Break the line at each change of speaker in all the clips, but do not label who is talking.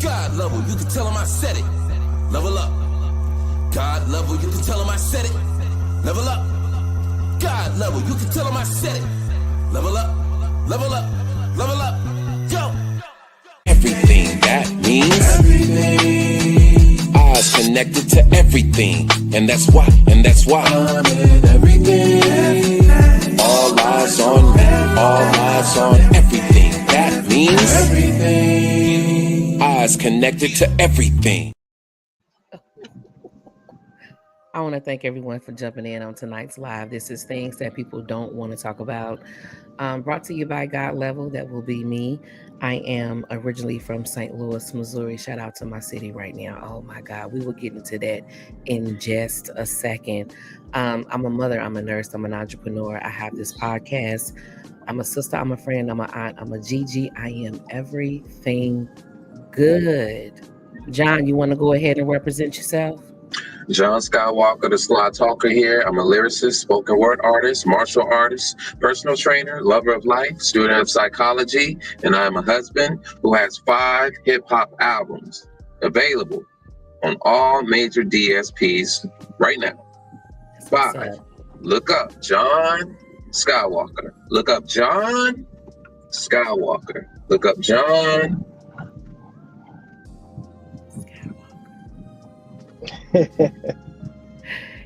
God level, you can tell him I said it. Level up. God level, you can tell him I said it. Level up. God level, you can tell him I said it. Level up, level up, level up. Yo. Everything that means everything. Eyes connected to everything, and that's why I'm in everything. All eyes on me, all eyes on everything. That means everything. Eyes connected to everything.
I want to thank everyone for jumping in on tonight's live. This is Things That People Don't Want to Talk About. Brought to you by God Level. That will be me. I am originally from St. Louis, Missouri. Shout out to my city right now. Oh my God. We will get into that in just a second. I'm a mother. I'm a nurse. I'm an entrepreneur. I have this podcast. I'm a sister. I'm a friend. I'm an aunt. I'm a Gigi. I am everything good. John, you want to go ahead and represent yourself?
John Skywalker, the Sly Talker here. I'm a lyricist, spoken word artist, martial artist, personal trainer, lover of life, student of psychology, and I'm a husband who has 5 hip-hop albums available on all major DSPs right now. 5. Look up John Skywalker. Look up John Skywalker. Look up John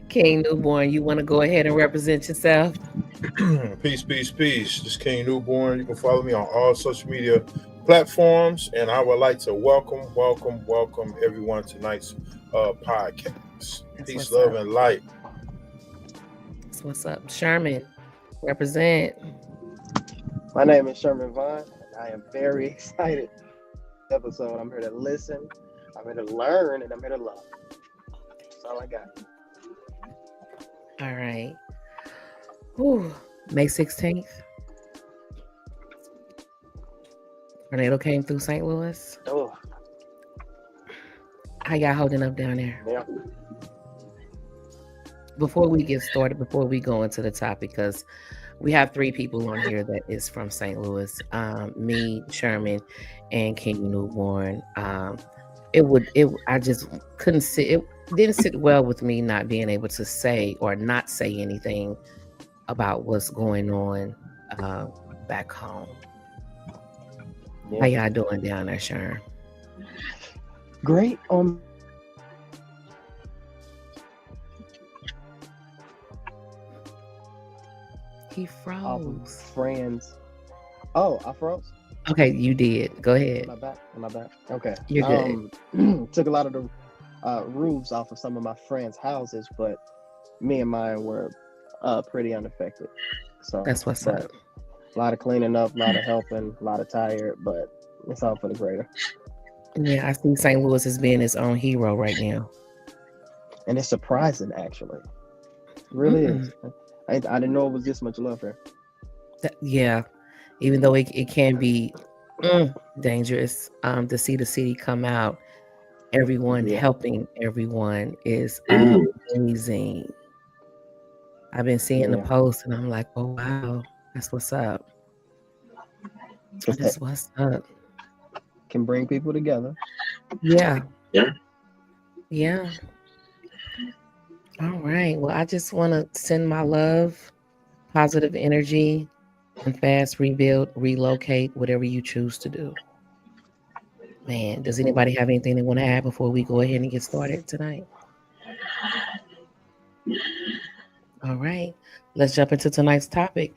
King Newborn, you want to go ahead and represent yourself?
Peace. This is King Newborn. You can follow me on all social media platforms, and I would like to welcome everyone to tonight's podcast. Peace, love, and light.
That's what's up. Sherman, represent.
My name is Sherman Vaughn. I am very excited episode. I'm here to listen, I'm here to learn, and I'm here to love. That's all I got.
All right. Whew. May 16th. Tornado came through St. Louis.
Oh.
How y'all holding up down there?
Yeah.
Before we get started, before we go into the topic, because we have 3 people on here that is from St. Louis. Me, Sherman, and King Newborn. I just couldn't sit. It didn't sit well with me not being able to say or not say anything about what's going on back home. Yeah. How y'all doing down there, Sharon?
Great.
He froze.
Friends. Oh, I froze?
Okay, you did. Go ahead.
Am I back? Okay.
You're
good. Took a lot of the roofs off of some of my friends' houses, but me and mine were pretty unaffected. So
that's what's up.
A lot of cleaning up, a lot of helping, a lot of tired, but it's all for the greater.
Yeah, I see St. Louis as being its own hero right now.
And it's surprising, actually. It really is. I didn't know it was this much love here.
Yeah, even though it can be dangerous to see the city come out, everyone helping everyone is amazing. I've been seeing the posts and I'm like, oh wow, that's what's up. That's what's up.
Can bring people together.
Yeah. All right. Well, I just want to send my love, positive energy, and fast rebuild, relocate, whatever you choose to do. Man, does anybody have anything they want to add before we go ahead and get started tonight? All right. Let's jump into tonight's topic.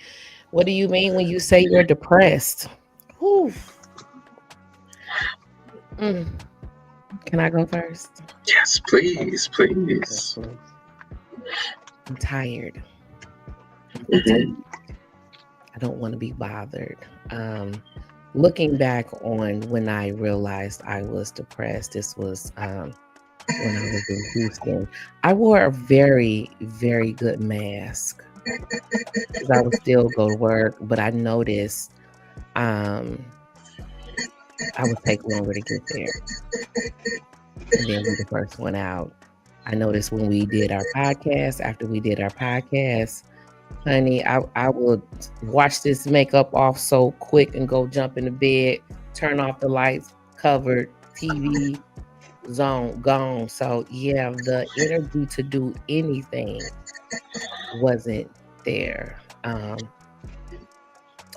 What do you mean when you say you're depressed? Whew. Can I go first?
Yes, please.
I'm tired. I don't want to be bothered. Looking back on when I realized I was depressed, this was when I was in Houston. I wore a very, very good mask because I would still go to work, but I noticed I would take longer to get there. And then be the first one out. I noticed when we did our podcast, after we did our podcast, honey, I would watch this makeup off so quick and go jump in the bed, turn off the lights, covered, TV zone gone. So yeah, the energy to do anything wasn't there.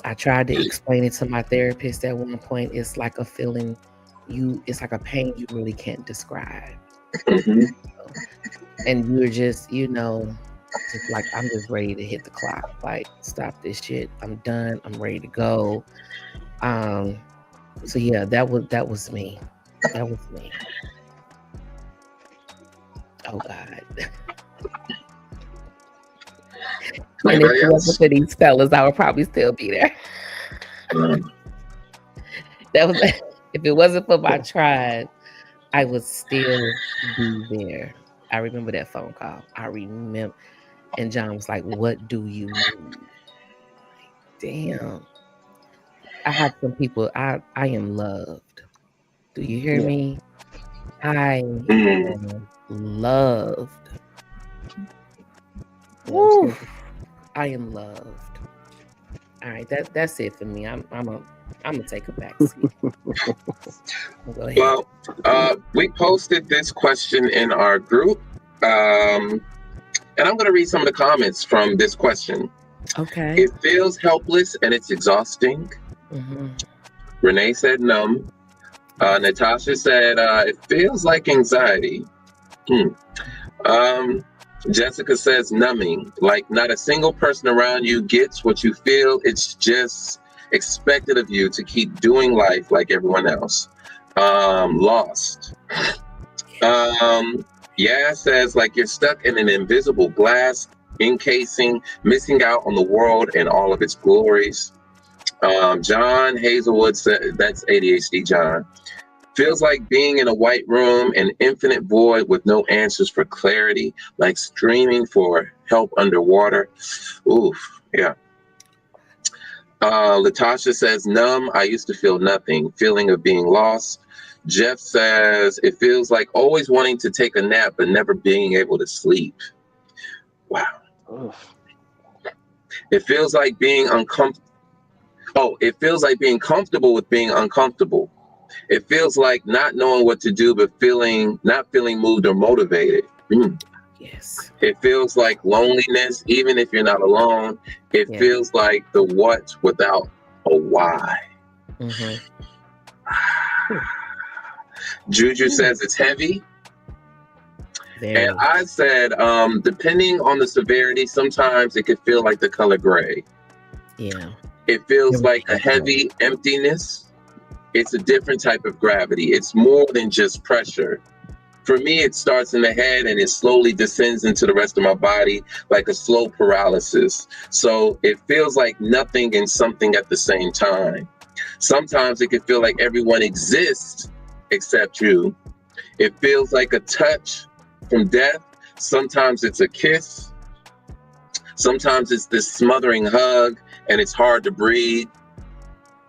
I tried to explain it to my therapist at one point. It's like a feeling it's like a pain you really can't describe.
Mhm.
And you're just, just like, I'm just ready to hit the clock. Like, stop this shit. I'm done. I'm ready to go. So yeah, that was me. That was me. Oh God. And if
Anybody
it wasn't
else?
for these fellas, I would probably still be there. That was if it wasn't for my tribe, I would still be there. I remember that phone call. I remember, and John was like, "What do you need?" Like, damn. I have some people. I am loved. Do you hear
Yeah.
me? I
Mm.
am loved.
Yeah,
Woo. I am loved. All right, that's it for me. I'm gonna take a back seat. Go ahead.
Well, we posted this question in our group, and I'm going to read some of the comments from this question.
Okay.
It feels helpless and it's exhausting.
Mm-hmm.
Renee said numb. Natasha said it feels like anxiety. Jessica says numbing, like not a single person around you gets what you feel. It's just expected of you to keep doing life like everyone else. Lost. Yeah, says like you're stuck in an invisible glass encasing, missing out on the world and all of its glories. John Hazelwood said, that's ADHD John. Feels like being in a white room, an infinite void with no answers for clarity, like screaming for help underwater. Oof, yeah. Latasha says, numb. I used to feel nothing, feeling of being lost. Jeff says, it feels like always wanting to take a nap, but never being able to sleep. Wow.
Oof.
It feels like being uncomfortable. Oh, it feels like being comfortable with being uncomfortable. It feels like not knowing what to do, but not feeling moved or motivated.
Yes.
It feels like loneliness, even if you're not alone. It
Yeah.
feels like the what without a why.
Mm-hmm.
Juju says it's heavy.
Very.
And I said, depending on the severity, sometimes it could feel like the color gray.
Yeah.
It feels
Everything
like a
is gray.
heavy emptiness. It's a different type of gravity. It's more than just pressure. For me, it starts in the head and it slowly descends into the rest of my body like a slow paralysis. So it feels like nothing and something at the same time. Sometimes it can feel like everyone exists except you. It feels like a touch from death. Sometimes it's a kiss. Sometimes it's this smothering hug and it's hard to breathe.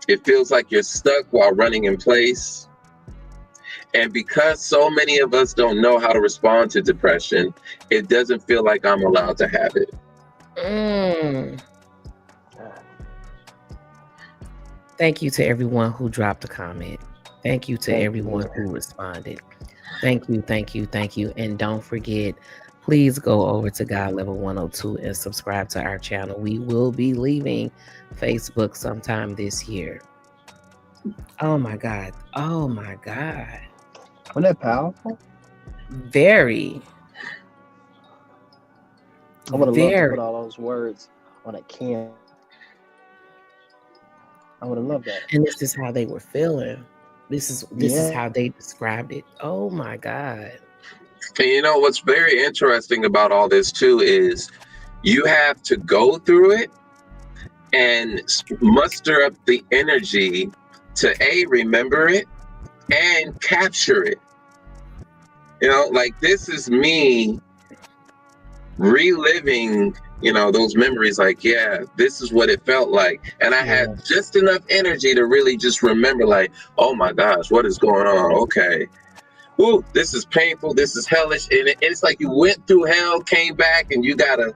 It feels like you're stuck while running in place. And because so many of us don't know how to respond to depression, it doesn't feel like I'm allowed to have it.
Thank you to everyone who dropped a comment. Thank you to everyone who responded. Thank you, thank you, thank you. And don't forget, please go over to God Level 102 and subscribe to our channel. We will be leaving Facebook sometime this year. Oh my God. Oh my God.
Wasn't that powerful?
Very.
I would have loved to put all those words on a can. I would have loved that.
And this is how they were feeling. This is
Yeah.
how they described it. Oh my God.
And you know what's very interesting about all this too is you have to go through it and muster up the energy to remember it and capture it. You know, like this is me reliving, those memories, like, yeah, this is what it felt like. And I had just enough energy to really just remember, like, oh my gosh, what is going on? Okay. Ooh, this is painful. This is hellish. And it's like you went through hell, came back, and you got a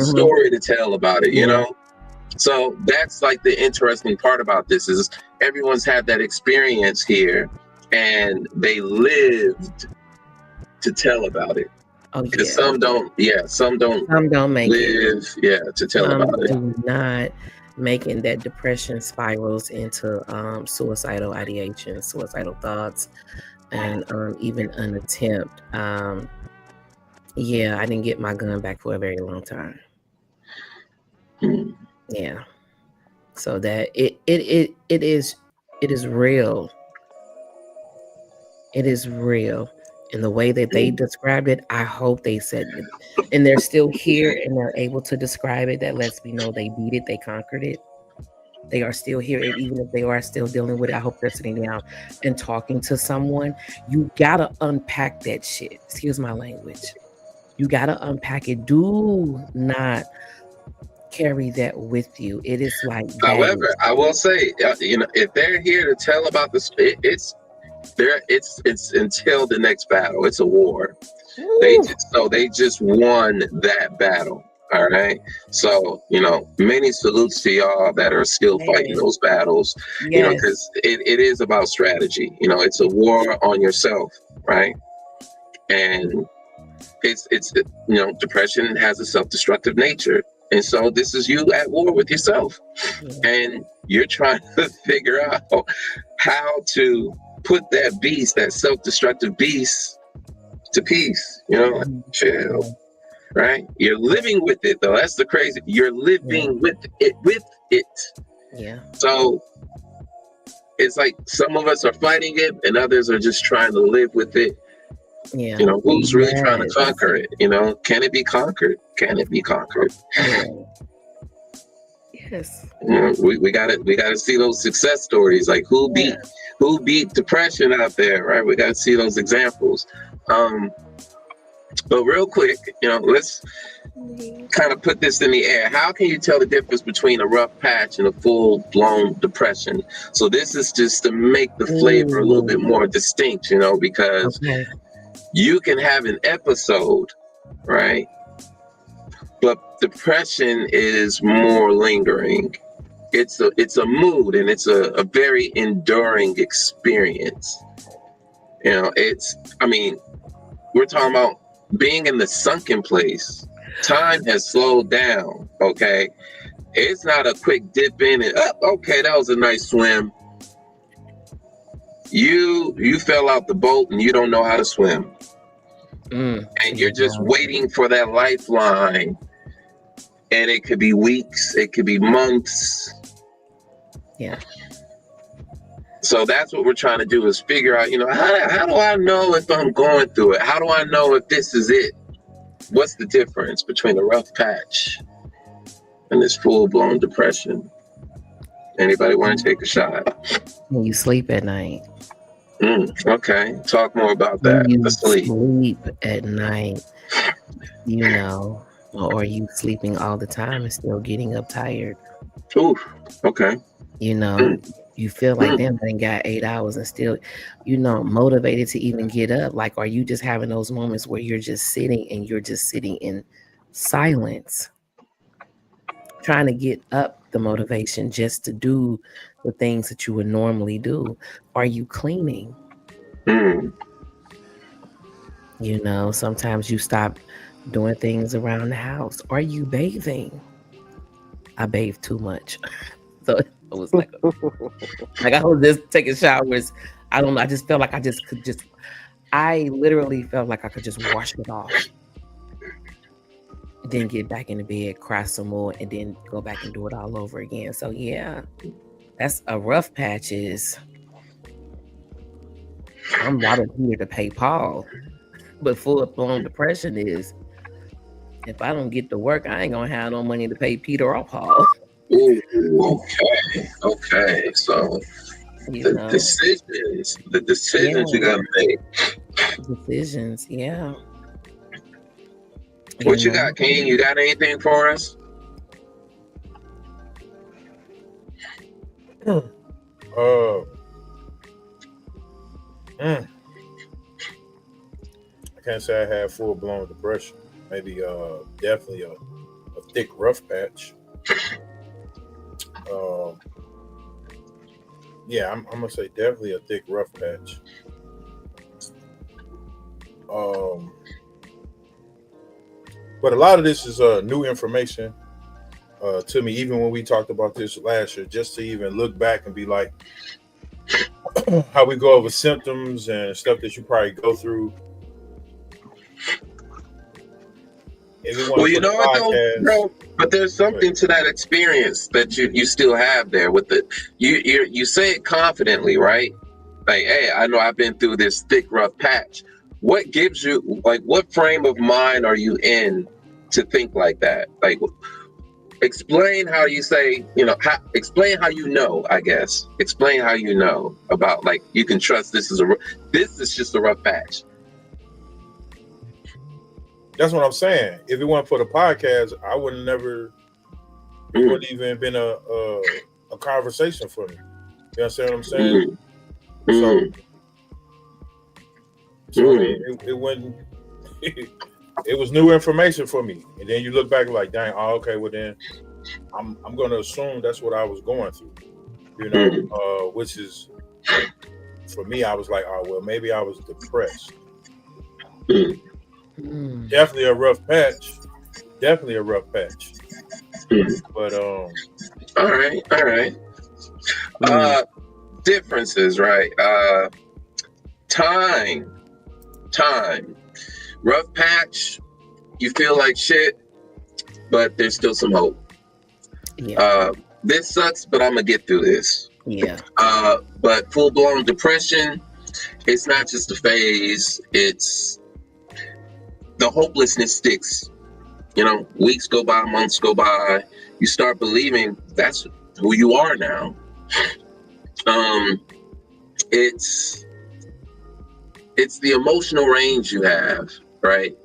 story to tell about it, you know? So that's like the interesting part about this is everyone's had that experience here. and they lived to tell about it.
Oh
Because
yeah.
some don't
Some don't make it.
live, to tell
Some
about it.
do not, making that depression spirals into suicidal ideation, suicidal thoughts, and even an attempt. Yeah, I didn't get my gun back for a very long time.
Mm.
Yeah. So that it is real. It is real. And the way that they described it, I hope they said it. And they're still here and they're able to describe it. That lets me know they beat it, they conquered it. They are still here. And even if they are still dealing with it, I hope they're sitting down and talking to someone. You gotta unpack that shit. Excuse my language. You gotta unpack it. Do not carry that with you. It is like baggage.
However, I will say, if they're here to tell about this, it's until the next battle. It's a war. They just won that battle. All right. So, many salutes to y'all that are still fighting those battles,
Yes.
because it is about strategy. It's a war on yourself, right? And it's depression has a self-destructive nature. And so this is you at war with yourself. And you're trying to figure out how to put that beast, that self-destructive beast, to peace. Chill. Right? You're living with it, though. That's the crazy. You're living with it.
Yeah.
So it's like some of us are fighting it and others are just trying to live with it.
Yeah.
Who's really trying to conquer it? Can it be conquered? Can it be conquered?
Yeah. Yes.
We gotta see those success stories, like who beat depression out there, right? We gotta see those examples. But real quick, let's kind of put this in the air. How can you tell the difference between a rough patch and a full-blown depression? So this is just to make the flavor a little bit more distinct, because you can have an episode, right? But depression is more lingering. It's a mood, and it's a very enduring experience. We're talking about being in the sunken place. Time has slowed down, okay? It's not a quick dip in and up. Okay, that was a nice swim. You fell out the boat and you don't know how to swim. And you're just waiting for that lifeline. And it could be weeks, it could be months.
Yeah.
So that's what we're trying to do, is figure out, how do I know if I'm going through it? How do I know if this is it? What's the difference between a rough patch and this full-blown depression? Anybody want to take a shot?
When you sleep at night.
Okay, talk more about that.
When you
sleep
at night, or you sleeping all the time and still getting up tired.
Ooh, okay.
You feel like, damn, I got 8 hours and still, motivated to even get up. Like, are you just having those moments where you're just sitting in silence, trying to get up the motivation just to do the things that you would normally do? Are you cleaning? Sometimes you stop doing things around the house. Are you bathing? I bathe too much. So it was like I was just taking showers. I don't know. I just felt like I literally felt like I could just wash it off. Then get back in the bed, cry some more, and then go back and do it all over again. So yeah, that's a rough patch. I'm not here to pay Paul, but full-blown depression is, if I don't get to work, I ain't gonna have no money to pay Peter or Paul.
Ooh, okay. So the decisions you gotta make.
Decisions, yeah.
What you got, King? You got anything for us?
I can't say I had full-blown depression. Maybe definitely a thick rough patch. Yeah, I'm gonna say definitely a thick rough patch. But a lot of this is new information to me. Even when we talked about this last year, just to even look back and be like, how we go over symptoms and stuff that you probably go through. If you want
Well,
to
you
put a
know what though,
podcast,
bro? But there's something to that experience that you still have there with it. You say it confidently, right? Like, hey, I know I've been through this thick, rough patch. What gives you, like, what frame of mind are you in to think like that? Like, explain how you say, explain how you know, I guess. Explain how you know about, like, you can trust this is just a rough patch.
that's what I'm saying. If you want to put a podcast, I would never. It wouldn't even been a conversation for me. You understand what I'm saying? So I mean, it wouldn't. It was new information for me, and then you look back like, dang, oh, okay, well then, I'm going to assume that's what I was going through, which is for me. I was like, oh well, maybe I was depressed. Definitely a rough patch. But
all right. Differences, right? Time. Rough patch. You feel like shit, but there's still some hope.
Yeah.
This sucks, but I'm gonna get through this.
Yeah.
But full-blown depression, it's not just a phase. It's the hopelessness sticks. Weeks go by, months go by. You start believing that's who you are now. It's the emotional range you have, right?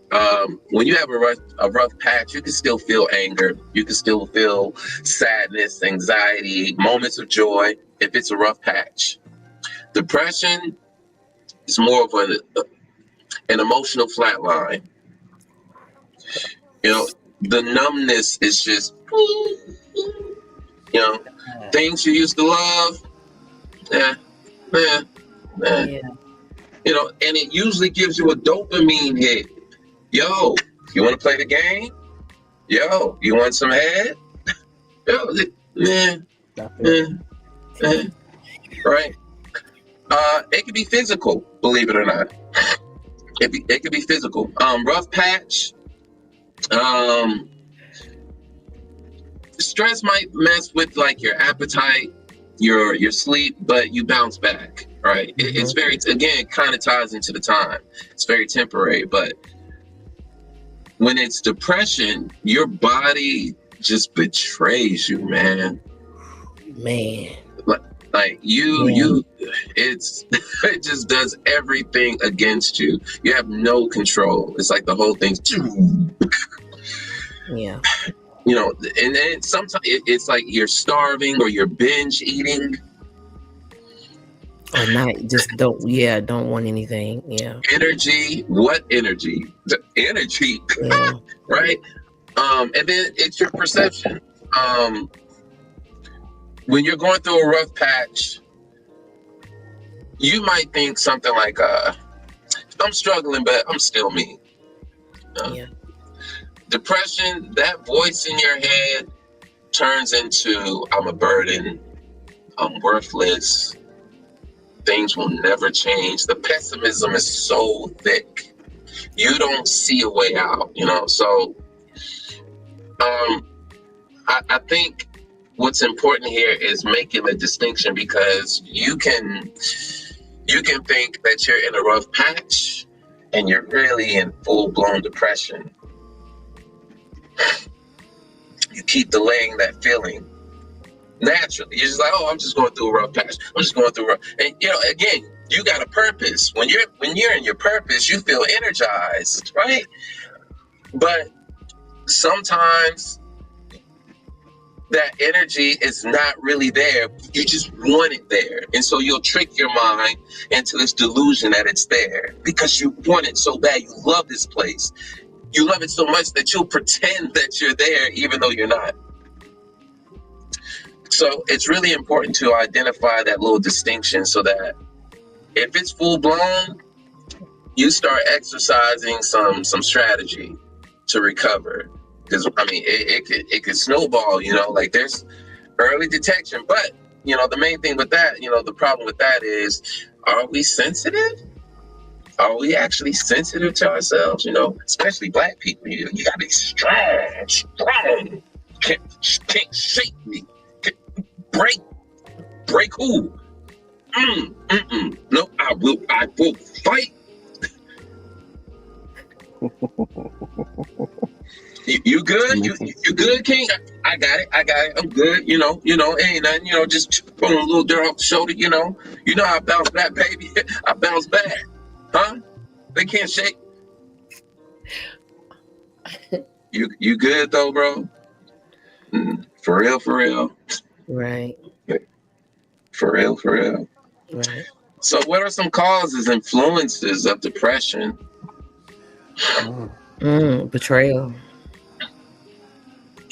When you have a rough patch, you can still feel anger. You can still feel sadness, anxiety, moments of joy if it's a rough patch. Depression is more of an emotional flat line. The numbness is just, things you used to love, yeah. And it usually gives you a dopamine hit. Yo, you want to play the game? Yo, you want some head? Yo, right? It could be physical, believe it or not. It could be physical. Rough patch. Stress might mess with like your appetite, your sleep, but you bounce back, right? It's very, again, it kind of ties into the time. It's very temporary, but when it's depression, your body just betrays you, man. Like you it just does everything against you. You have no control. It's like the whole thing's
yeah.
And then sometimes it's like you're starving or you're binge eating.
Or not, just don't want anything. Yeah.
Energy. What energy? The energy.
Yeah.
Right? And then it's your perception. When you're going through a rough patch, you might think something like, I'm struggling, but I'm still me. Depression, that voice in your head turns into, I'm a burden, I'm worthless, things will never change. The pessimism is so thick. You don't see a way out, So I think what's important here is making the distinction, because you can think that you're in a rough patch and you're really in full-blown depression. You keep delaying that feeling naturally. You're just like, oh, I'm just going through a rough patch. I'm just going through and again, you got a purpose. When you're in your purpose, you feel energized, right? But sometimes that energy is not really there. You just want it there. And so you'll trick your mind into this delusion that it's there because you want it so bad. You love this place. You love it so much that you'll pretend that you're there even though you're not. So it's really important to identify that little distinction so that if it's full blown, you start exercising some strategy to recover. Because I mean, it could snowball. Like there's early detection, but the main thing with that, the problem with that is, are we sensitive? Are we actually sensitive to ourselves? Especially Black people. You gotta be strong. Can't shake me. Break who? No, I will fight. You good? You good, King? I got it. I'm good. Ain't nothing. Just pulling a little dirt off the shoulder. I bounce back, baby. I bounce back. Huh? They can't shake. You good though, bro? For real.
Right.
For real.
Right.
So, what are some causes, influences of depression?
Betrayal.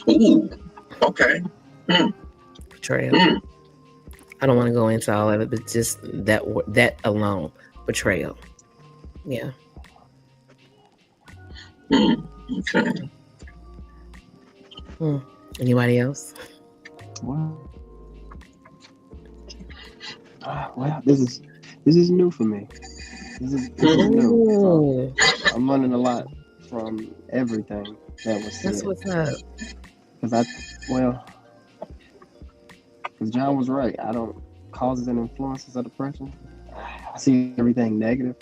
Ooh. Okay.
Betrayal. I don't want to go into all of it, but just that alone, betrayal. Yeah.
Okay.
Anybody else?
Well, this is new for me. This is new. So I'm learning a lot from everything that was said.
That's what's up.
Because John was right. I don't causes and influences of depression. I see everything negative,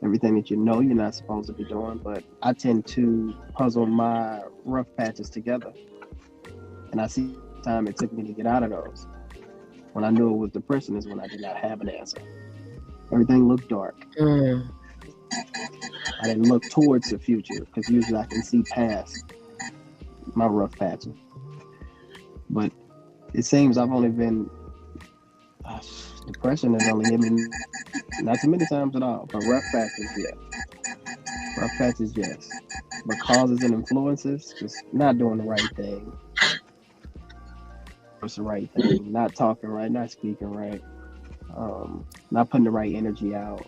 everything that you're not supposed to be doing. But I tend to puzzle my rough patches together, and I see the time it took me to get out of those. When I knew it was depression is when I did not have an answer. Everything looked dark. I didn't look towards the future because usually I can see past my rough patches. But it seems I've only been depression has only hit me not too many times at all. But rough patches, yes. But causes and influences, just not doing the right thing. What's the right thing? Not talking right, not speaking right. Not putting the right energy out.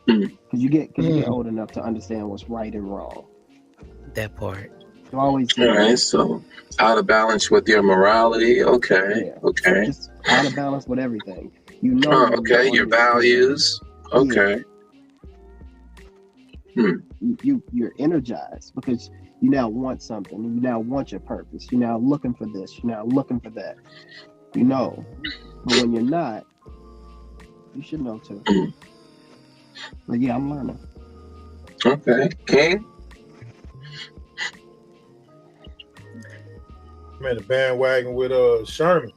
Because you get old enough to understand what's right and wrong.
That part.
You always
all right, so out of balance with your morality. Okay.
Just out of balance with everything.
Okay, your values. Okay.
You're energized because you now want something. You now want your purpose. You're now looking for this. You're now looking for that. But when you're not, you should know too. But yeah, I'm learning.
Okay, King.
I'm in the bandwagon with Sherman.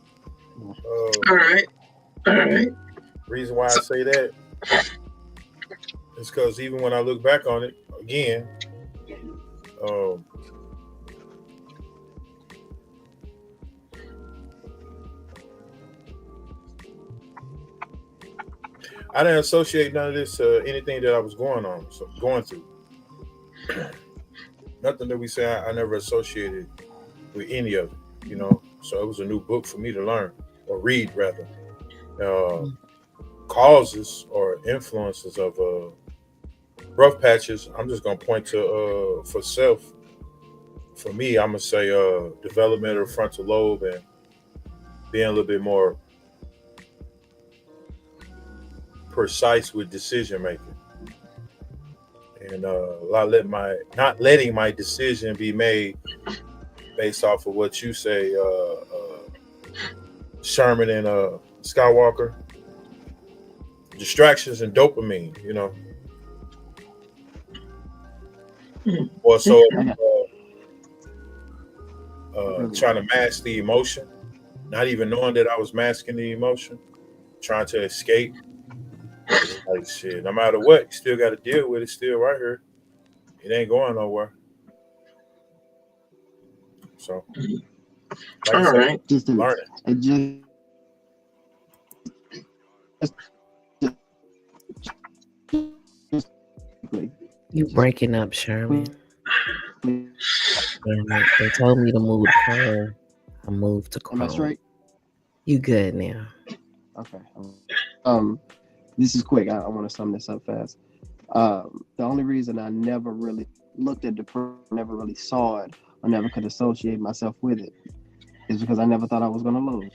All right.
Reason why I say that is because even when I look back on it again, I didn't associate none of this to anything that I was going through. Nothing that we say I never associated with any of it, So it was a new book for me to learn or read, rather. Causes or influences of rough patches. I'm just gonna point to for self. For me, I'm gonna say development of the frontal lobe and being a little bit more precise with decision making, and not letting my decision be made based off of what you say, Sherman and Skywalker. Distractions and dopamine, Or so trying to mask the emotion, not even knowing that I was masking the emotion, trying to escape. Like shit, no matter what, you still got to deal with it. Still right here, it ain't going nowhere. So, like
all right,
just
learn it.
You breaking up, Sherman. They told me to move the phone. I moved to
Am I
Chrome.
straight?
You good now?
Okay. This is quick. I want to sum this up fast. The only reason I never really looked at depression, never really saw it, or never could associate myself with it, is because I never thought I was going to lose.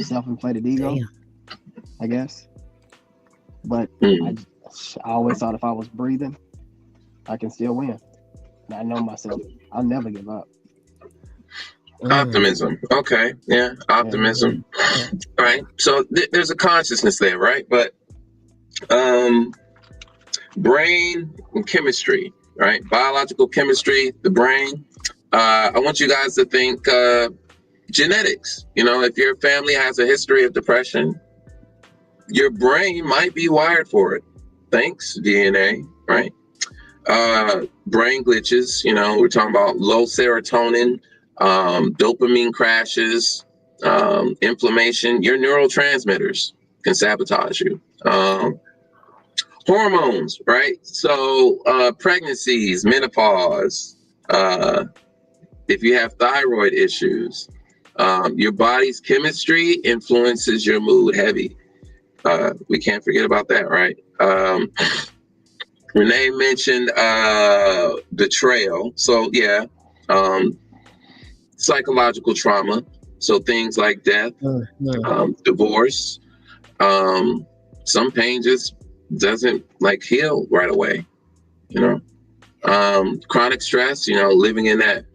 Self-inflated ego,
Damn.
I guess. But I always thought if I was breathing, I can still win. And I know myself. I'll never give up.
Optimism. Okay. Yeah. Optimism.
Yeah.
All right. So there's a consciousness there, right? But brain and chemistry, right? Biological chemistry, the brain. I want you guys to think genetics. You know, if your family has a history of depression, your brain might be wired for it. Thanks, DNA, right? Brain glitches, you know, we're talking about low serotonin, dopamine crashes, inflammation. Your neurotransmitters can sabotage you. Hormones, right? So pregnancies, menopause, if you have thyroid issues, your body's chemistry influences your mood heavy. We can't forget about that, right? Renee mentioned betrayal. So yeah, psychological trauma. So things like death, divorce. Some pain just doesn't like heal right away, you know. Chronic stress, you know, living in that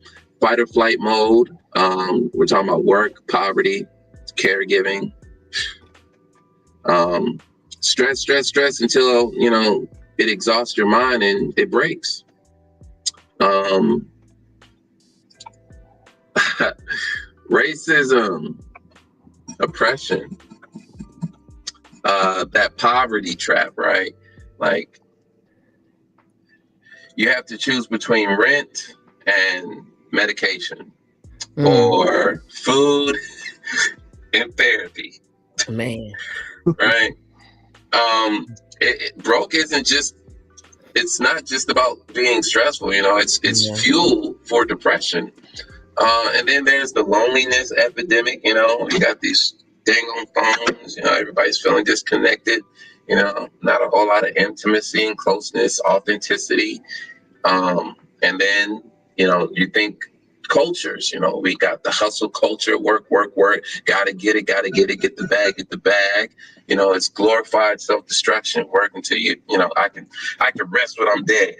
fight or flight mode. We're talking about work, poverty, caregiving. Stress until, you know, it exhausts your mind and it breaks. Racism, oppression, that poverty trap, right? Like, you have to choose between rent and medication, or food and therapy.
Man.
Right? Broke isn't just, it's not just about being stressful, you know, it's fuel for depression. And then there's the loneliness epidemic, you know, you got these dang on phones, you know, everybody's feeling disconnected, you know, not a whole lot of intimacy and closeness, authenticity. And then, you know, you think cultures, you know, we got the hustle culture, work, gotta get it, get the bag. You know, it's glorified self-destruction, work until you know, I can rest when I'm dead.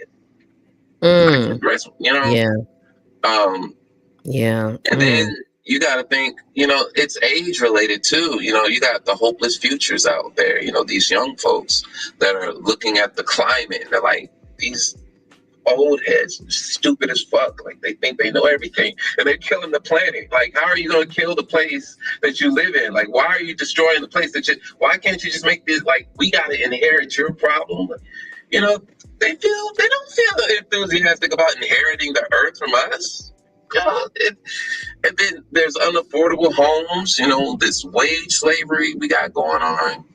I can rest, you know?
Yeah.
And then you got to think, you know, it's age related too. You know, you got the hopeless futures out there, you know, these young folks that are looking at the climate and they're like, these old heads, stupid as fuck. Like, they think they know everything and they're killing the planet. Like, how are you going to kill the place that you live in? Like, why are you destroying the place why can't you just make this, like, we got to inherit your problem? You know, they don't feel enthusiastic about inheriting the earth from us. You know, and then there's unaffordable homes, you know, this wage slavery we got going on,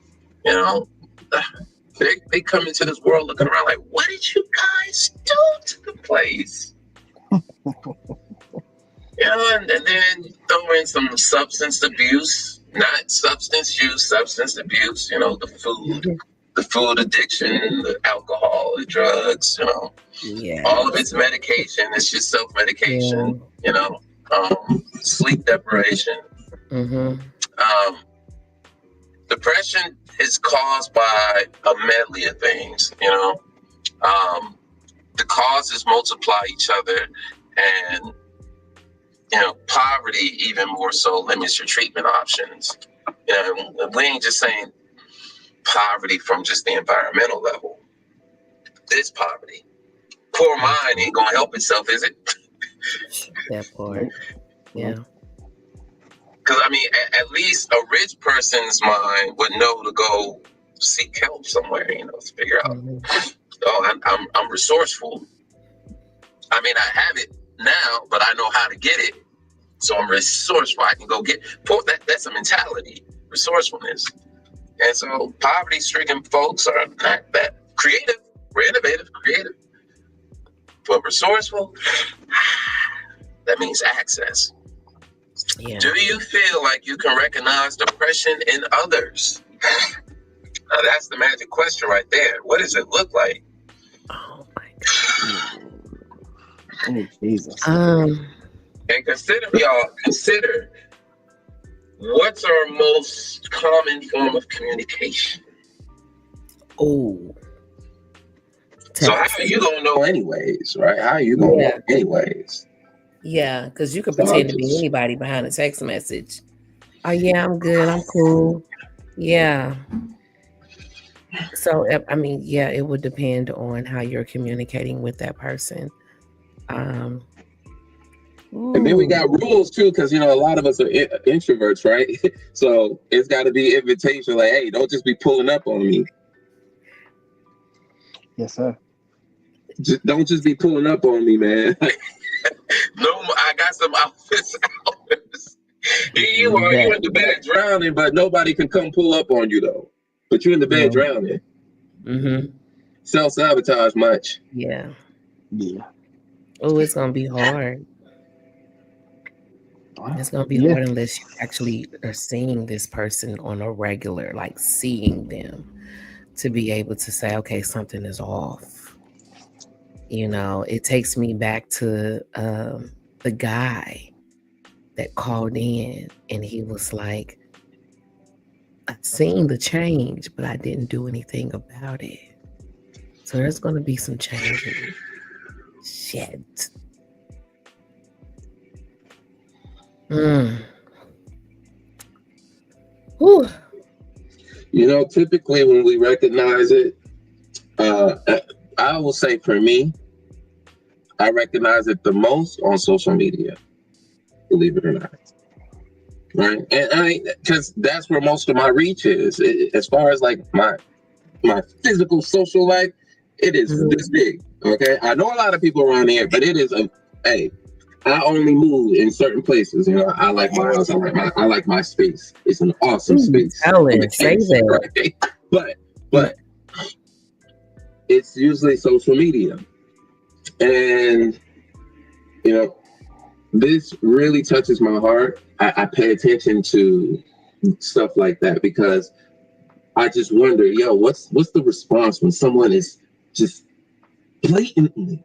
you know. They come into this world looking around like, what did you guys do to the place? You know, and then throw in some substance abuse, not substance use, substance abuse, you know, the food addiction, the alcohol, the drugs, you know. Yeah. All of it's medication. It's just self-medication, you know, sleep deprivation. Depression is caused by a medley of things, you know. The causes multiply each other, and, you know, poverty even more so limits your treatment options. You know, we ain't just saying poverty from just the environmental level. This poverty. Poor mind ain't gonna help itself, is it?
That part. Yeah.
Because, I mean, at least a rich person's mind would know to go seek help somewhere, you know, to figure out, oh, I'm resourceful. I mean, I have it now, but I know how to get it. So I'm resourceful. I can go get, that's a mentality, resourcefulness. And so poverty-stricken folks are not that creative. We're innovative, creative. But resourceful, That means access.
Yeah.
Do you feel like you can recognize depression in others? Now that's the magic question right there. What does it look like?
Oh my
Oh, Jesus.
God.
And consider what's our most common form of communication.
Oh.
So how are you gonna know anyways, right? How are you gonna know anyways?
Yeah, because you could
So
pretend to be anybody behind a text message. Oh yeah, I'm good. I'm cool. Yeah. So I mean, yeah, it would depend on how you're communicating with that person.
And then we got rules too, because a lot of us are introverts, right? So it's got to be invitation, like, hey, don't just be pulling up on me.
Yes, sir.
Don't just be pulling up on me, man. No, I got some office hours. Here you are, you in the bed drowning, but nobody can come pull up on you though. But you're in the bed drowning.
Mm-hmm.
Self-sabotage much.
Yeah.
Yeah.
Oh, it's gonna be hard. It's gonna be hard unless you actually are seeing this person on a regular, like seeing them, to be able to say, okay, something is off. It takes me back to the guy that called in, and he was like, I seen the change, but I didn't do anything about it. So there's gonna be some change. Shit. Whew.
Typically when we recognize it, I will say for me, I recognize it the most on social media, believe it or not. Right? And because that's where most of my reach is. As far as like my physical social life, it is this big. Okay. I know a lot of people around here, but it is I only move in certain places. I like my house. I like my space. It's an awesome space.
Say that.
Right? But it's usually social media. And this really touches my heart. I pay attention to stuff like that because I just wonder, what's the response when someone is just blatantly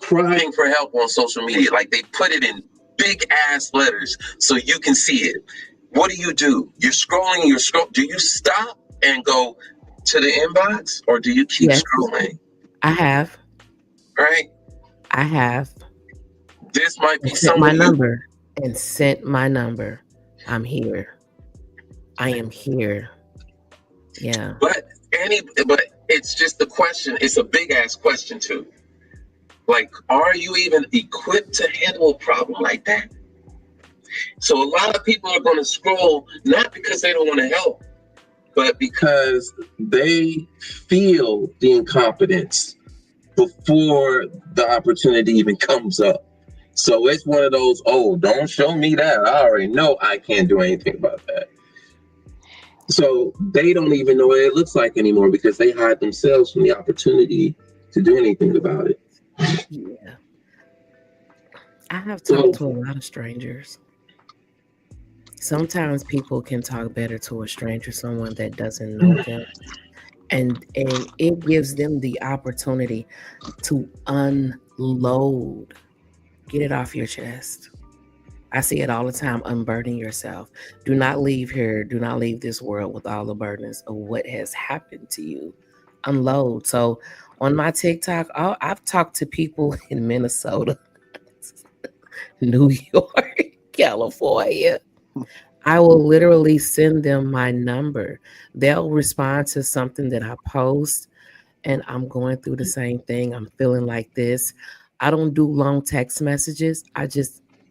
crying for help on social media? Like they put it in big ass letters so you can see it. What do? You're scrolling, do you stop and go to the inbox or do you keep scrolling?
I have.
Right?
I have.
This might be
my number and sent my number. I'm here. I am here. Yeah. But
it's just the question. It's a big ass question too. Like, are you even equipped to handle a problem like that? So a lot of people are going to scroll not because they don't want to help, but because they feel the incompetence before the opportunity even comes up. So it's one of those, don't show me that. I already know I can't do anything about that. So they don't even know what it looks like anymore because they hide themselves from the opportunity to do anything about it.
Yeah. I have talked to a lot of strangers. Sometimes people can talk better to a stranger, someone that doesn't know them. And it gives them the opportunity to unload. Get it off your chest. I see it all the time. Unburden yourself. Do not leave here. Do not leave this world with all the burdens of what has happened to you. Unload. So on my TikTok, I've talked to people in Minnesota, New York, California. I will literally send them my number. They'll respond to something that I post, and I'm going through the same thing. I'm feeling like this. I don't do long text messages.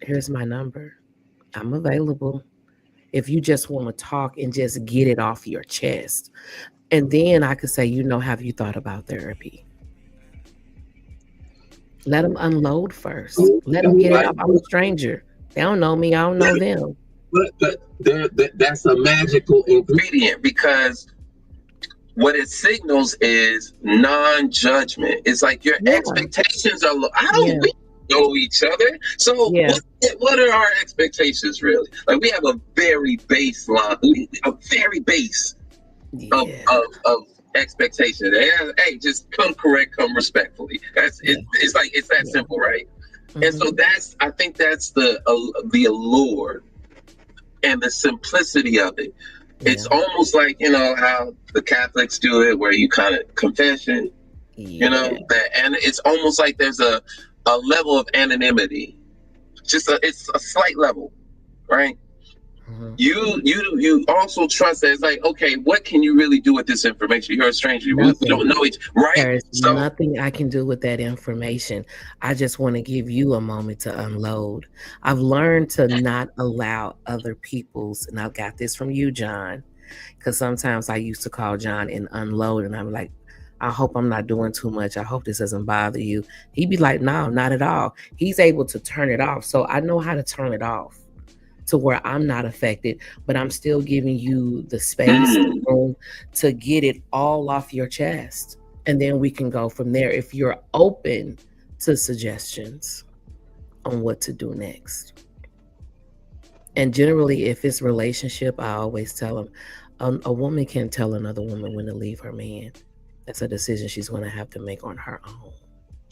Here's my number. I'm available. If you just want to talk and just get it off your chest. And then I could say, have you thought about therapy? Let them unload first. Let them get it off. I'm a stranger. They don't know me. I don't know them.
But that's a magical ingredient because what it signals is non-judgment. It's like your expectations are low. know each other. So
Yeah.
what are our expectations really? Like we have a very baseline, a very base
Yeah.
of expectation. Hey, just come correct, come respectfully.
Yeah.
It's like it's that
Yeah.
simple, right? And so
Mhm.
I think that's the allure and the simplicity of it. It's
Yeah.
almost like, how the Catholics do it, where you kind of confession,
Yeah.
and it's almost like there's a level of anonymity, it's a slight level, right?
Mhm.
You also trust that it's like, okay, what can you really do with this information? You're a stranger. We
Nothing.
don't know each, right?
There is
So,
nothing I can do with that information. I just want to give you a moment to unload. I've learned to not allow other people's, and I got this from you, John, because sometimes I used to call John and unload, and I'm like, I hope I'm not doing too much. I hope this doesn't bother you. He'd be like, no, not at all. He's able to turn it off. So I know how to turn it off to where I'm not affected, but I'm still giving you the space, the
mm,
room to get it all off your chest. And then we can go from there if you're open to suggestions on what to do next. And generally, if it's relationship, I always tell them a woman can't tell another woman when to leave her man. That's a decision she's going to have to make on her own.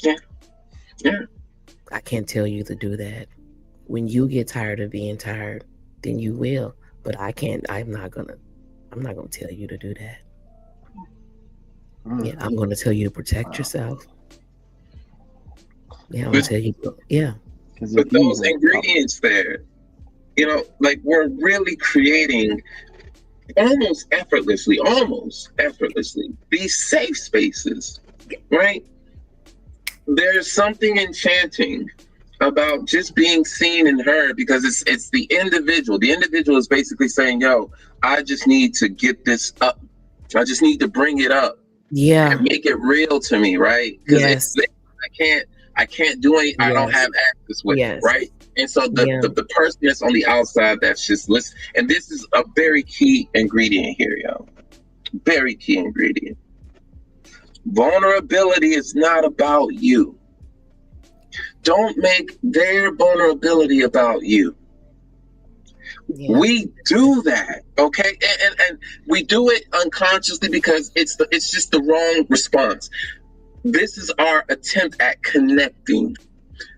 yeah, yeah.
I can't tell you to do that. When you get tired of being tired, then you will. But I can't. I'm not gonna tell you to do that. Yeah, I'm gonna tell you to protect yourself. Yeah, I'm gonna
But,
tell you. Yeah,
Because
but
if you
those
even,
ingredients there, like we're really creating almost effortlessly, these safe spaces, right? There's something enchanting about just being seen and heard, because it's the individual. The individual is basically saying, "Yo, I just need to get this up. I just need to bring it up and
yeah,
make it real to me, right? Because it's
yes,
I can't do it. I don't
yes,
have access with it,
yes,
right? And so
yeah,
the person that's on the outside that's just listening, and this is a very key ingredient here, yo. Very key ingredient. Vulnerability is not about you. Don't make their vulnerability about you.
yeah,
We do that, okay, and we do it unconsciously because it's just the wrong response. This is our attempt at connecting.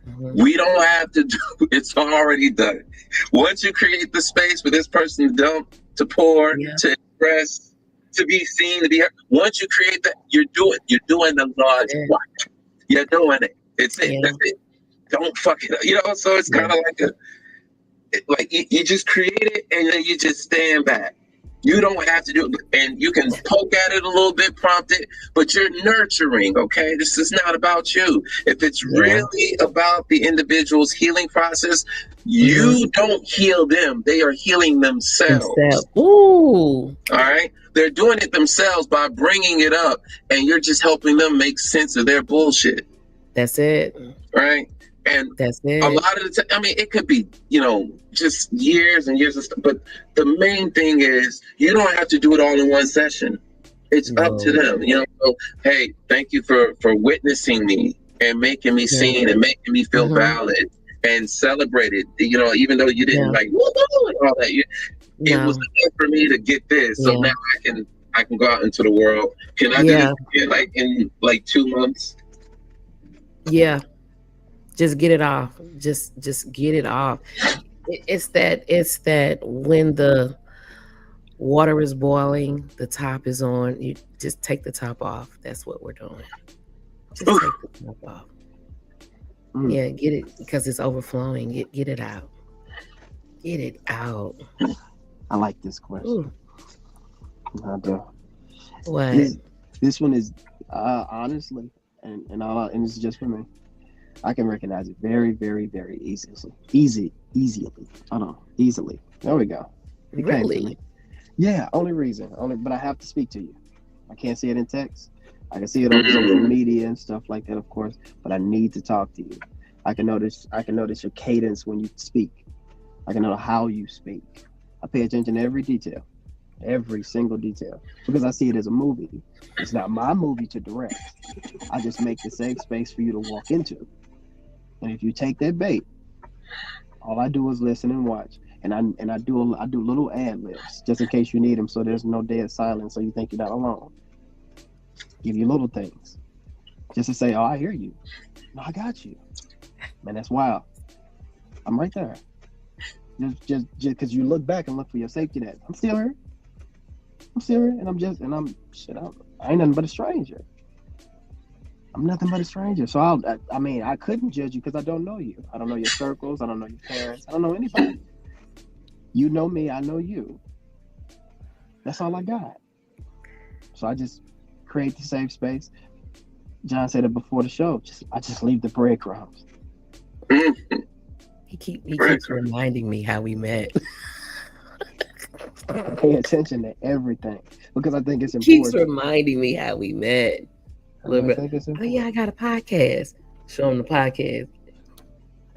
mhm,
We don't have to do it's already done. Once you create the space for this person to dump, to pour,
yeah,
to express, to be seen, to be heard, once you create that, you're doing the
that's
Lord's
it.
work. You're doing it. It's it.
Yeah,
That's it. Don't fuck it up. So it's
yeah,
kind of like you just create it and then you just stand back. You don't have to do it, and you can poke at it a little bit, prompt it, but you're nurturing, okay? This is not about you. If it's
yeah.
really about the individual's healing process,
Mhm.
you don't heal them. They are healing themselves,
Themselves. Ooh,
all right? They're doing it themselves by bringing it up, and you're just helping them make sense of their bullshit,
that's it.
right? And
That's
a
it.
lot of the time, I mean, it could be, just years and years of stuff. But the main thing is, you don't have to do it all in one session. It's up to
No.
them, So, hey, thank you for witnessing me and making me
Yeah.
seen and making me feel
Mhm.
valid and celebrated. Even though you didn't
Yeah.
like woo-hoo and all that, it was
No.
enough for me to get this. So
Yeah.
now I can go out into the world. Can I do this
Yeah.
again, like in like 2 months?
Yeah. Just get it off. Just get it off. It's that when the water is boiling, the top is on, you just take the top off. That's what we're doing. Just take the top off. Yeah, get it because it's overflowing. Get it out. Get it out.
I like this question.
Ooh,
I do.
what?
This one is honestly, and it's just for me. I can recognize it very, very, very easily. Hold on, easily. There we go. It came to
Really?
me. Yeah, only reason. But I have to speak to you. I can't see it in text. I can see it on social media and stuff like that, of course. But I need to talk to you. I can notice your cadence when you speak. I can know how you speak. I pay attention to every detail, every single detail, because I see it as a movie. It's not my movie to direct. I just make the safe space for you to walk into. And if you take that bait, all I do is listen and watch. And I do little ad libs just in case you need them, so there's no dead silence, so you think you're not alone. Give you little things just to say, "Oh, I hear you. No, I got you." Man, that's wild. I'm right there. Just because you look back and look for your safety net. I'm still here. And I ain't nothing but a stranger. I'm nothing but a stranger. So I mean, I couldn't judge you because I don't know you. I don't know your circles. I don't know your parents. I don't know anybody. You know me. I know you. That's all I got. So I just create the safe space. John said it before the show. I just leave the breadcrumbs.
He keeps reminding me how we met.
Pay attention to everything because I think it's important.
Keeps reminding me how we met.
I think it's important.
Oh yeah, I got a podcast. Show him the podcast.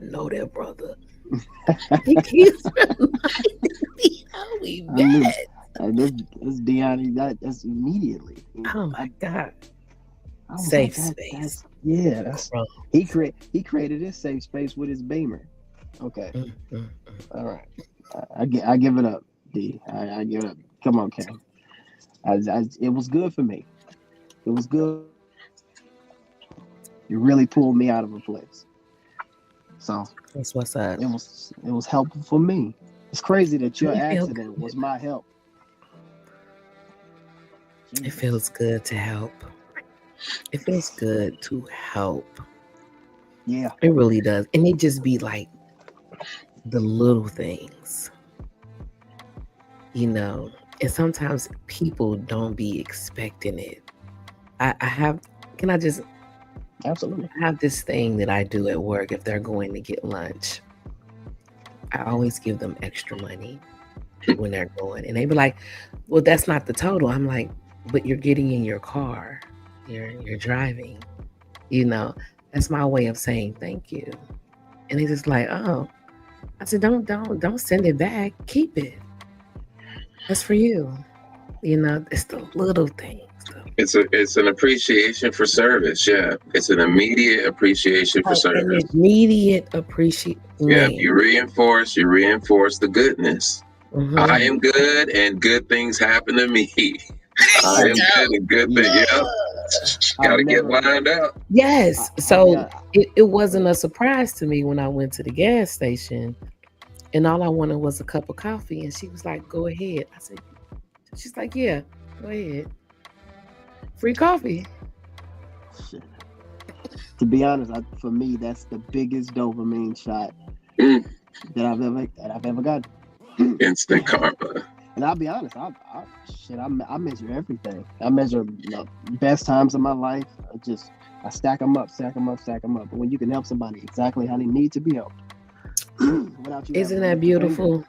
I know that brother. He keeps reminding me how we met.
That's Deanna. That's immediately.
Oh my God.
Safe
space.
He created this safe space with his Beamer. Okay. All right. I give it up, D. I give it up. Come on, Cam. It was good for me. It was good. You really pulled me out of a place. So
that's what's up.
It was helpful for me. It's crazy that your accident was my help.
It feels good to help. It feels good to help.
Yeah.
It really does. And it just be like the little things. You know, and sometimes people don't be expecting it.
Absolutely.
I have this thing that I do at work if they're going to get lunch. I always give them extra money when they're going. And they be like, well, that's not the total. I'm like, but you're getting in your car. You're driving. You know, that's my way of saying thank you. And they just like, oh. I said, don't send it back. Keep it. That's for you. You know, it's the little things.
It's an appreciation for service. Yeah, it's an immediate appreciation for service.
An immediate appreciation.
Yeah, you reinforce the goodness. Mm-hmm. I am good, and good things happen to me. I am good, and good things. Yeah, gotta get lined up.
Yes. So it wasn't a surprise to me when I went to the gas station, and all I wanted was a cup of coffee, and she was like, "Go ahead." I said, "She's like, yeah, go ahead." Free coffee.
Shit. To be honest, for me, that's the biggest dopamine shot that I've ever gotten.
Instant karma.
And I'll be honest, I measure everything. I measure best times of my life. I stack them up. But when you can help somebody exactly how they need to be helped, without you,
isn't that beautiful?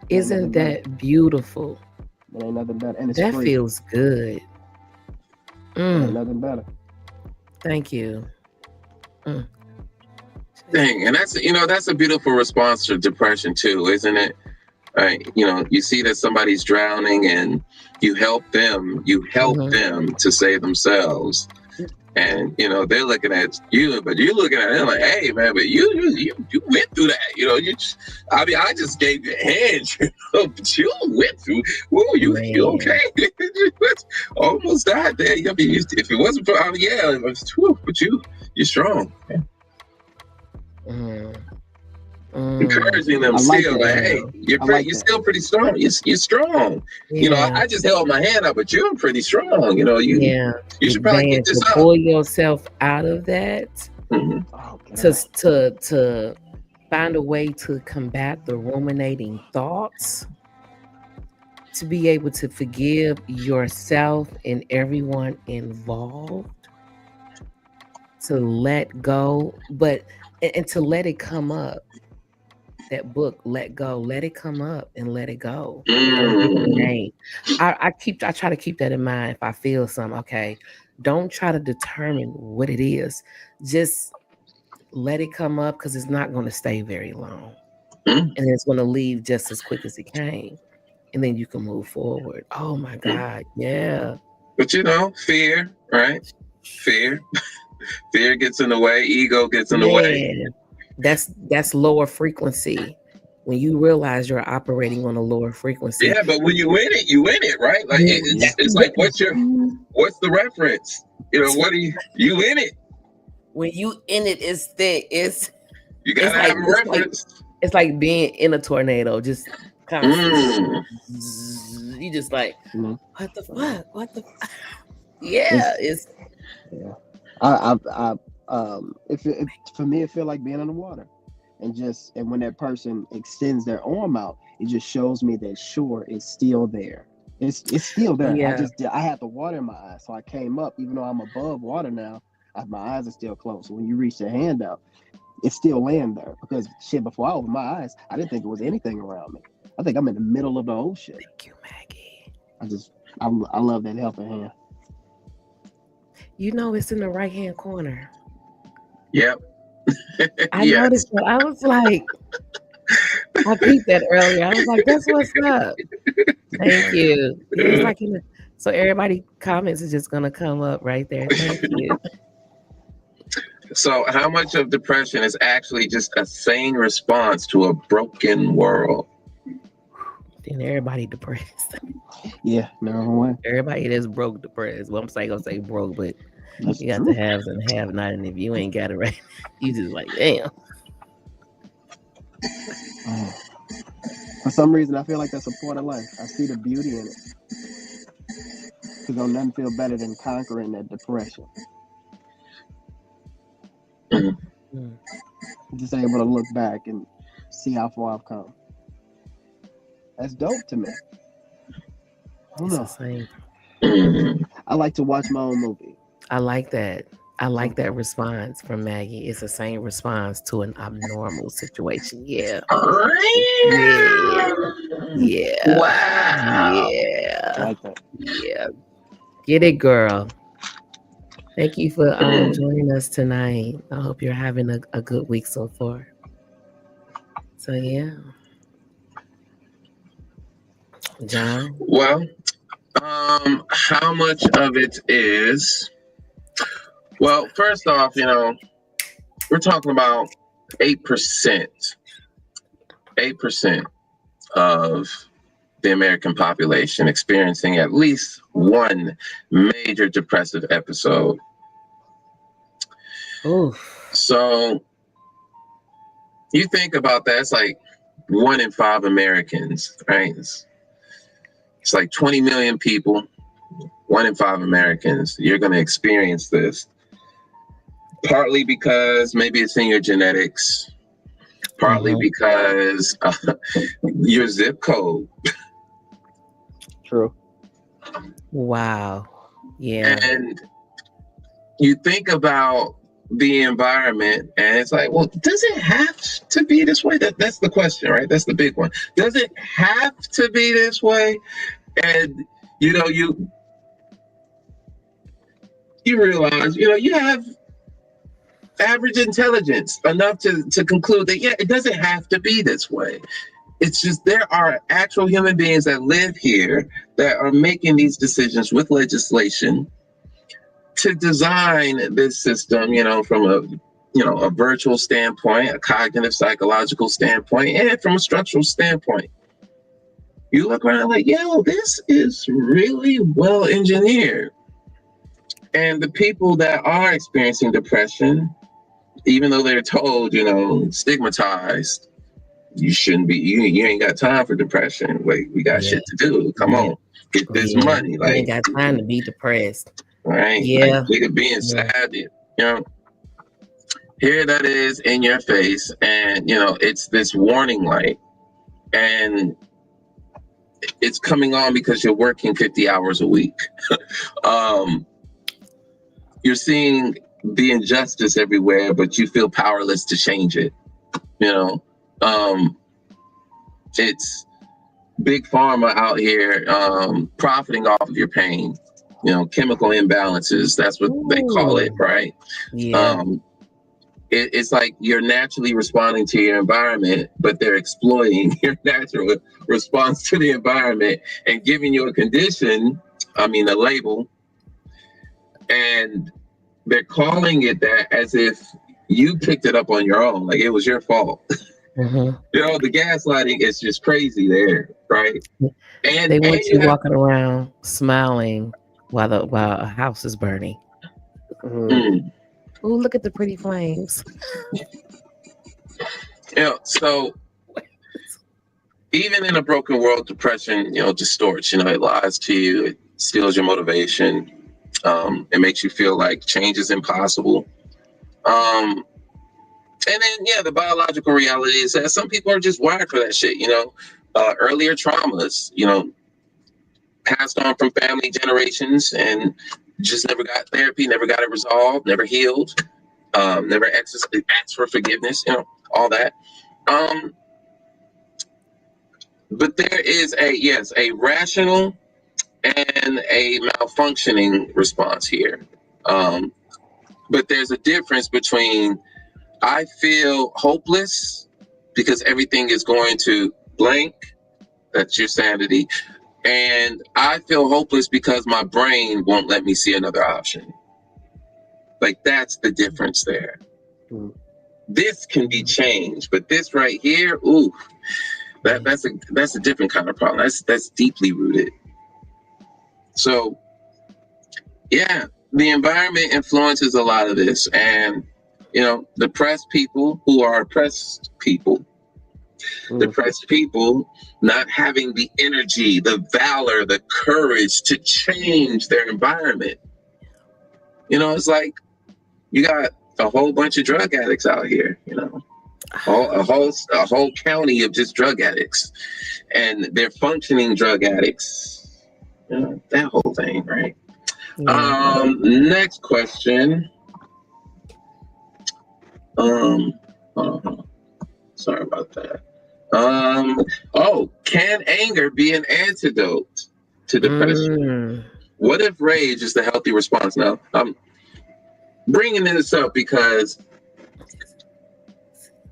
Isn't that beautiful?
It ain't nothing better, and it's
that
free.
Feels good.
Ain't nothing better.
Thank you.
Dang, and that's a beautiful response to depression too, isn't it? Right? You see that somebody's drowning, and you help them. You help them to save themselves, and they're looking at you, but you're looking at them like, "Hey, man, but you went through that. I just gave you a hand, but you went through. Whoa, you okay? Almost died there. I mean, if it wasn't for, but you're strong." Encouraging them still, like, hey, you're still pretty strong. You're strong.
Yeah.
I just held my hand up, but you're pretty strong. You should probably get this up.
Pull yourself out of that. To find a way to combat the ruminating thoughts, to be able to forgive yourself and everyone involved, to let go, and to let it come up. That book, Let Go, let it come up and let it go. I try to keep that in mind. If I feel something, okay, don't try to determine what it is. Just let it come up, because it's not going to stay very long. And it's going to leave just as quick as it came. And then you can move forward. Oh my God. Yeah.
But fear, right? Fear. Fear gets in the way, ego gets in the way.
Man, that's lower frequency. When you realize you're operating on a lower frequency,
Yeah, but when you win it, you win it, right? Like it's like what's the reference? What do you in it?
when you in it, it's thick.
You gotta have a reference.
It's like being in a tornado, just constant. You just like, what the fuck? What the fuck? Yeah,
yeah. For me, it feel like being on the water, and when that person extends their arm out, it just shows me that shore is still there. It's still there.
Yeah.
I had the water in my eyes, so I came up. Even though I'm above water now, my eyes are still closed. So when you reach your hand out, it's still laying there, because shit, before I opened my eyes, I didn't think it was anything around me. I think I'm in the middle of the ocean.
Thank you, Maggie.
I love that helping hand.
It's in the right hand corner.
Yep.
I noticed that. I was like, I peeped that earlier. I was like, that's what's up. Thank you. It's like so everybody comments is just gonna come up right there. Thank you.
So how much of depression is actually just a sane response to a broken world?
Then everybody depressed.
Yeah, no way.
Everybody that's broke depressed. Well, I'm gonna say broke, but
That's
you got
true.
the haves and have not, and if you ain't got it right, you just like, damn.
For some reason, I feel like that's a part of life. I see the beauty in it. Because don't nothing feel better than conquering that depression. Just able to look back and see how far I've come. That's dope to me. I don't know. I like to watch my own movie.
I like that. I like that response from Maggie. It's the same response to an abnormal situation. Yeah. Yeah.
Wow.
Yeah.
I like that.
Yeah. Get it, girl. Thank you for joining us tonight. I hope you're having a good week so far. So, yeah. John?
Well, how much of it is... Well, first off, we're talking about 8%. 8% of the American population experiencing at least one major depressive episode.
Oof.
So you think about that, it's like 1 in 5 Americans, right? It's like 20 million people, 1 in 5 Americans, you're going to experience this. Partly because maybe it's in your genetics, partly because your zip code.
True.
Wow. Yeah.
And you think about the environment and it's like, well, does it have to be this way? That's the question, right? That's the big one. Does it have to be this way? And, you realize, you have average intelligence enough to conclude that, yeah, it doesn't have to be this way. It's just there are actual human beings that live here that are making these decisions with legislation to design this system, from a virtual standpoint, a cognitive psychological standpoint, and from a structural standpoint. You look around like, this is really well engineered. And the people that are experiencing depression, even though they're told, stigmatized, you shouldn't be, you ain't got time for depression. Wait, we got shit to do. Come on, get this money.
Like, you ain't got time to be depressed.
Right?
Yeah.
Like, nigga being sad, here that is in your face, and it's this warning light, and it's coming on because you're working 50 hours a week. You're seeing the injustice everywhere, but you feel powerless to change it. It's big pharma out here profiting off of your pain. Chemical imbalances, that's what they call it, right?
Yeah.
It's like you're naturally responding to your environment, but they're exploiting your natural response to the environment and giving you a condition, a label, and they're calling it that as if you picked it up on your own, like it was your fault.
Mm-hmm.
The gaslighting is just crazy there, right?
They
And
want
you
you
have
walking around smiling while a house is burning.
mm,
Oh, look at the pretty flames.
so even in a broken world, depression, distorts, it lies to you, it steals your motivation. It makes you feel like change is impossible. And then, the biological reality is that some people are just wired for that shit. Earlier traumas, passed on from family generations and just never got therapy, never got it resolved, never healed, never asked for forgiveness, all that. But there is a rational and a malfunctioning response here. But there's a difference between I feel hopeless because everything is going to blank. That's your sanity. And I feel hopeless because my brain won't let me see another option. Like, that's the difference there. This can be changed, but this right here, ooh, that's a different kind of problem. That's deeply rooted. So, the environment influences a lot of this, and depressed people who are oppressed people, depressed people not having the energy, the valor, the courage to change their environment. It's like you got a whole bunch of drug addicts out here. A whole county of just drug addicts, and they're functioning drug addicts. That whole thing, right?
Yeah.
Next question. Sorry about that. Can anger be an antidote to depression? What if rage is the healthy response? Now, I'm bringing this up because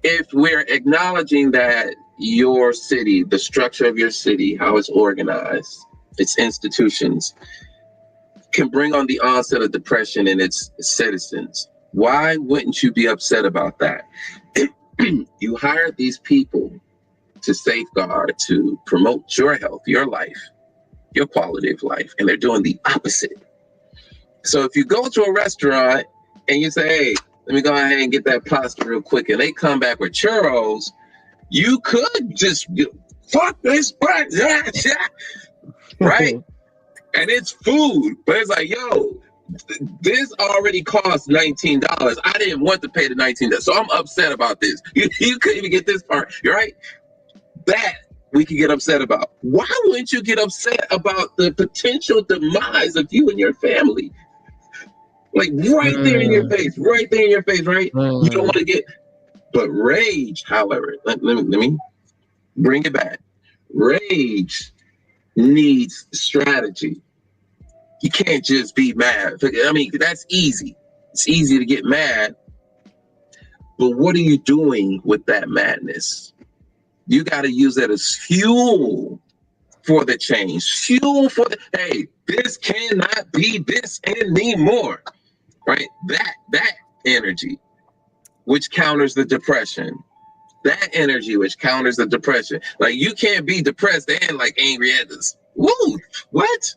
if we're acknowledging that your city, the structure of your city, how it's organized, its institutions, can bring on the onset of depression in its citizens, why wouldn't you be upset about that? You hired these people to safeguard, to promote your health, your life, your quality of life, and they're doing the opposite. So if you go to a restaurant and you say, hey, let me go ahead and get that pasta real quick, and they come back with churros, you could just fuck this, right? And it's food, but it's like, yo, this already cost $19. I didn't want to pay the $19, so I'm upset about this. You couldn't even get this part. You're right. That we could get upset about. Why wouldn't you get upset about the potential demise of you and your family? Like right there in your face, right? You don't want to get, but rage, however, let me bring it back. Rage needs strategy. You can't just be mad. I mean, that's easy. It's easy to get mad. But what are you doing with that madness? You got to use that as fuel for the change. Fuel for hey, this cannot be this anymore. Right? That energy, which counters the depression. That energy, which counters the depression. Like, you can't be depressed and like angry at this. Woo! What?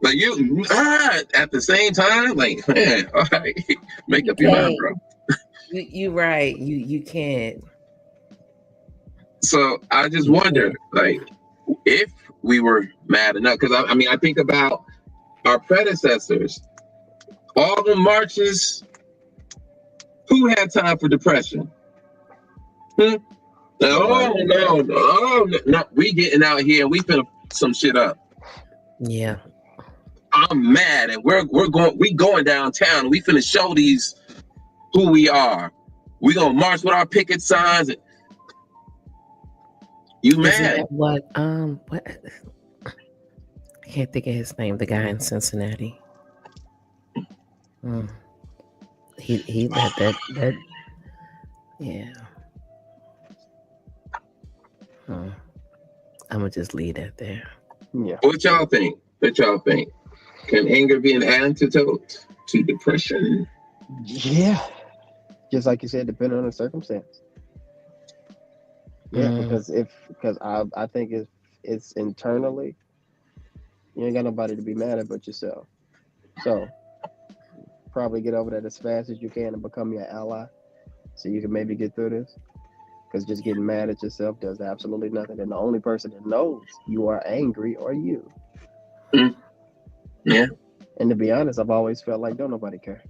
Like, you at the same time, like, man, all right, make up your mind, bro.
You right. You can't.
So I just wonder, like, if we were mad enough, because I think about our predecessors, all the marches. Who had time for depression? Oh no, we getting out here and we finna some shit up.
Yeah.
I'm mad, and we going downtown. We finna show these who we are. We gonna march with our picket signs. And you mad?
What? I can't think of his name. The guy in Cincinnati. He let that. Yeah. I'm gonna just leave that there.
Yeah.
What y'all think? Can anger be an antidote to depression?
Yeah, just like you said, depending on the circumstance. Yeah, because I think if it's internally, you ain't got nobody to be mad at but yourself. So probably get over that as fast as you can and become your ally, so you can maybe get through this. Because just getting mad at yourself does absolutely nothing, and the only person that knows you are angry are you.
Mm, yeah.
And to be honest, I've always felt like don't nobody care.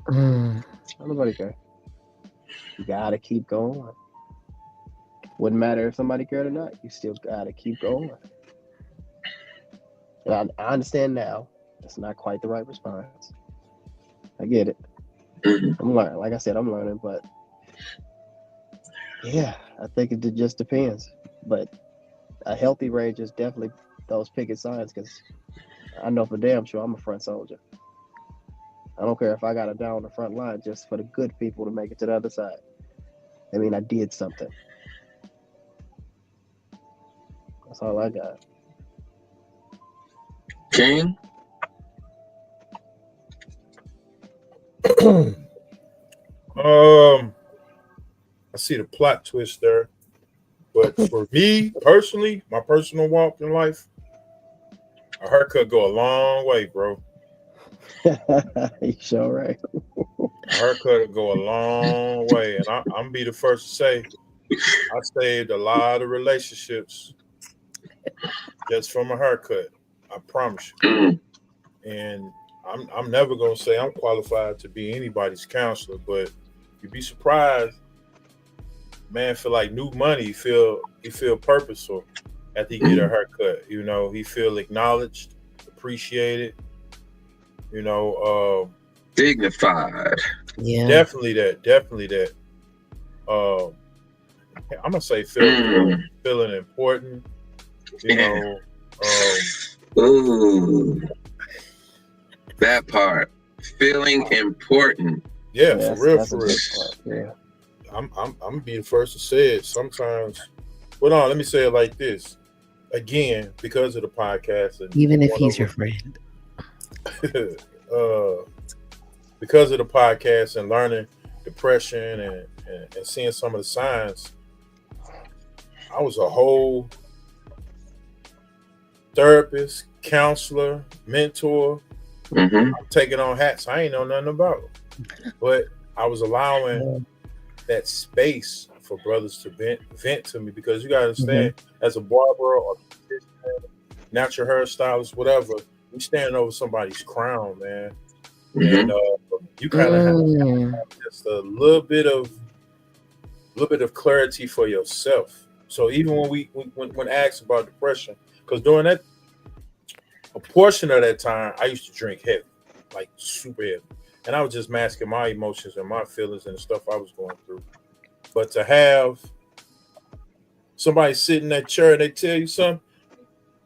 Mm.
Don't nobody care. You gotta keep going. Wouldn't matter if somebody cared or not. You still gotta keep going. And I understand now. It's not quite the right response. I get it.
Mhm.
I'm learning. Like I said, I'm learning. But yeah, I think it just depends. But a healthy rage is definitely those picket signs, because I know for damn sure I'm a front soldier. I don't care if I got to die on the front line just for the good people to make it to the other side. I mean, I did something. That's all I got.
King?
I see the plot twist there, but for me personally, my personal walk in life, a haircut go a long way, bro.
You sure right.
A haircut go a long way, and I'm be the first to say I saved a lot of relationships just from a haircut. I promise you.
Mm.
And I'm never gonna say I'm qualified to be anybody's counselor, but you'd be surprised. Man, feel like new money. He feel purposeful after he get a haircut. You know, he feel acknowledged, appreciated. You know,
Dignified.
Yeah.
definitely that. I'm gonna say feeling important. You know,
Ooh, that part. Feeling important.
yeah,
Yeah,
for real,
that's a
for real.
good part. Yeah.
I'm gonna be the first to say it. Sometimes, well, no, let me say it like this. Again, because of the podcast, and
Even if
one
he's
of
your friend.
because of the podcast and learning depression and seeing some of the signs, I was a whole therapist, counselor, mentor.
Mm-hmm.
I'm taking on hats I ain't know nothing about, but I was allowing that space for brothers to vent to me, because you gotta understand, as a barber or natural hairstylist, whatever, we standing over somebody's crown, man. And you kind of have to have just a little bit of clarity for yourself. So even when asked about depression, because during that a portion of that time, I used to drink heavy, like super heavy, and I was just masking my emotions and my feelings and the stuff I was going through. But to have somebody sit in that chair and they tell you something,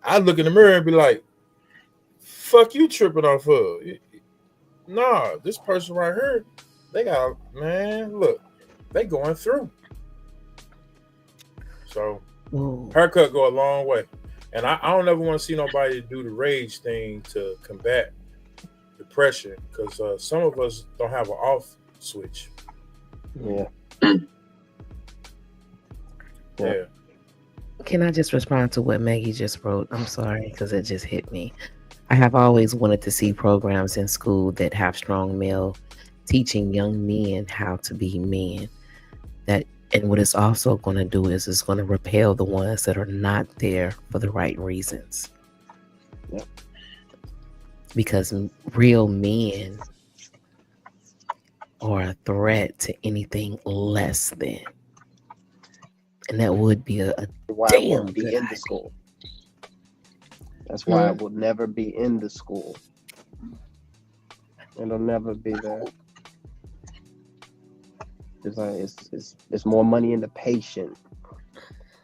I look in the mirror and be like, "Fuck you tripping off of." Nah, this person right here, they got, man, look, they going through. So haircut go a long way. And I don't ever want to see nobody do the rage thing to combat depression, because some of us don't have an off switch.
Yeah.
Yeah.
Can I just respond to what Maggie just wrote? I'm sorry, because it just hit me. I have always wanted to see programs in school that have strong male teaching young men how to be men. And what it's also going to do is it's going to repel the ones that are not there for the right reasons.
Yep.
Because real men are a threat to anything less than. And that would be a
why
damn
it won't be
good
in
idea.
the school. That's why it will never be in the school. It'll never be there. It's more money in the patient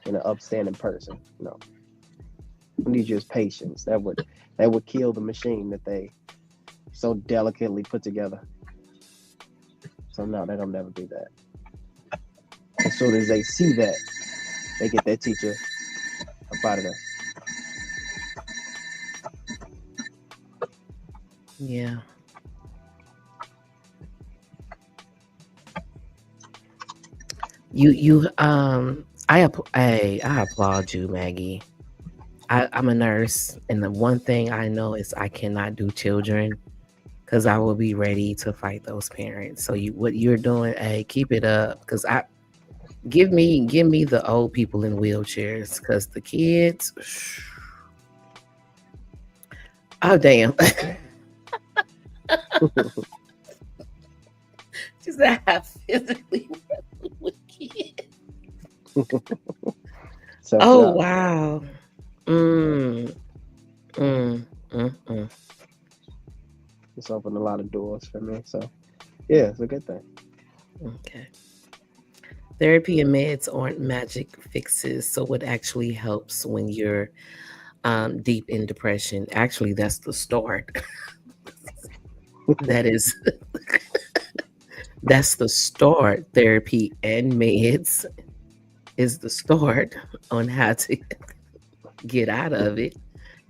than an upstanding person. No, we need just patience. That would kill the machine that they so delicately put together. So no, that'll never be that. As soon as they see that, they get that teacher up out of there.
Yeah. I applaud you, Maggie. I'm a nurse, and the one thing I know is I cannot do children because I will be ready to fight those parents. So what you're doing, hey, keep it up. Because I give me the old people in wheelchairs, because the kids, oh damn, just I physically with kids.
Self
Oh
doubt.
wow. Mm, mm, mm.
It's opened a lot of doors for me. So yeah, it's a good thing.
Okay. Therapy and meds aren't magic fixes. So what actually helps when you're deep in depression? Actually, that's the start. That is that's the start. Therapy and meds is the start on how to get out of it.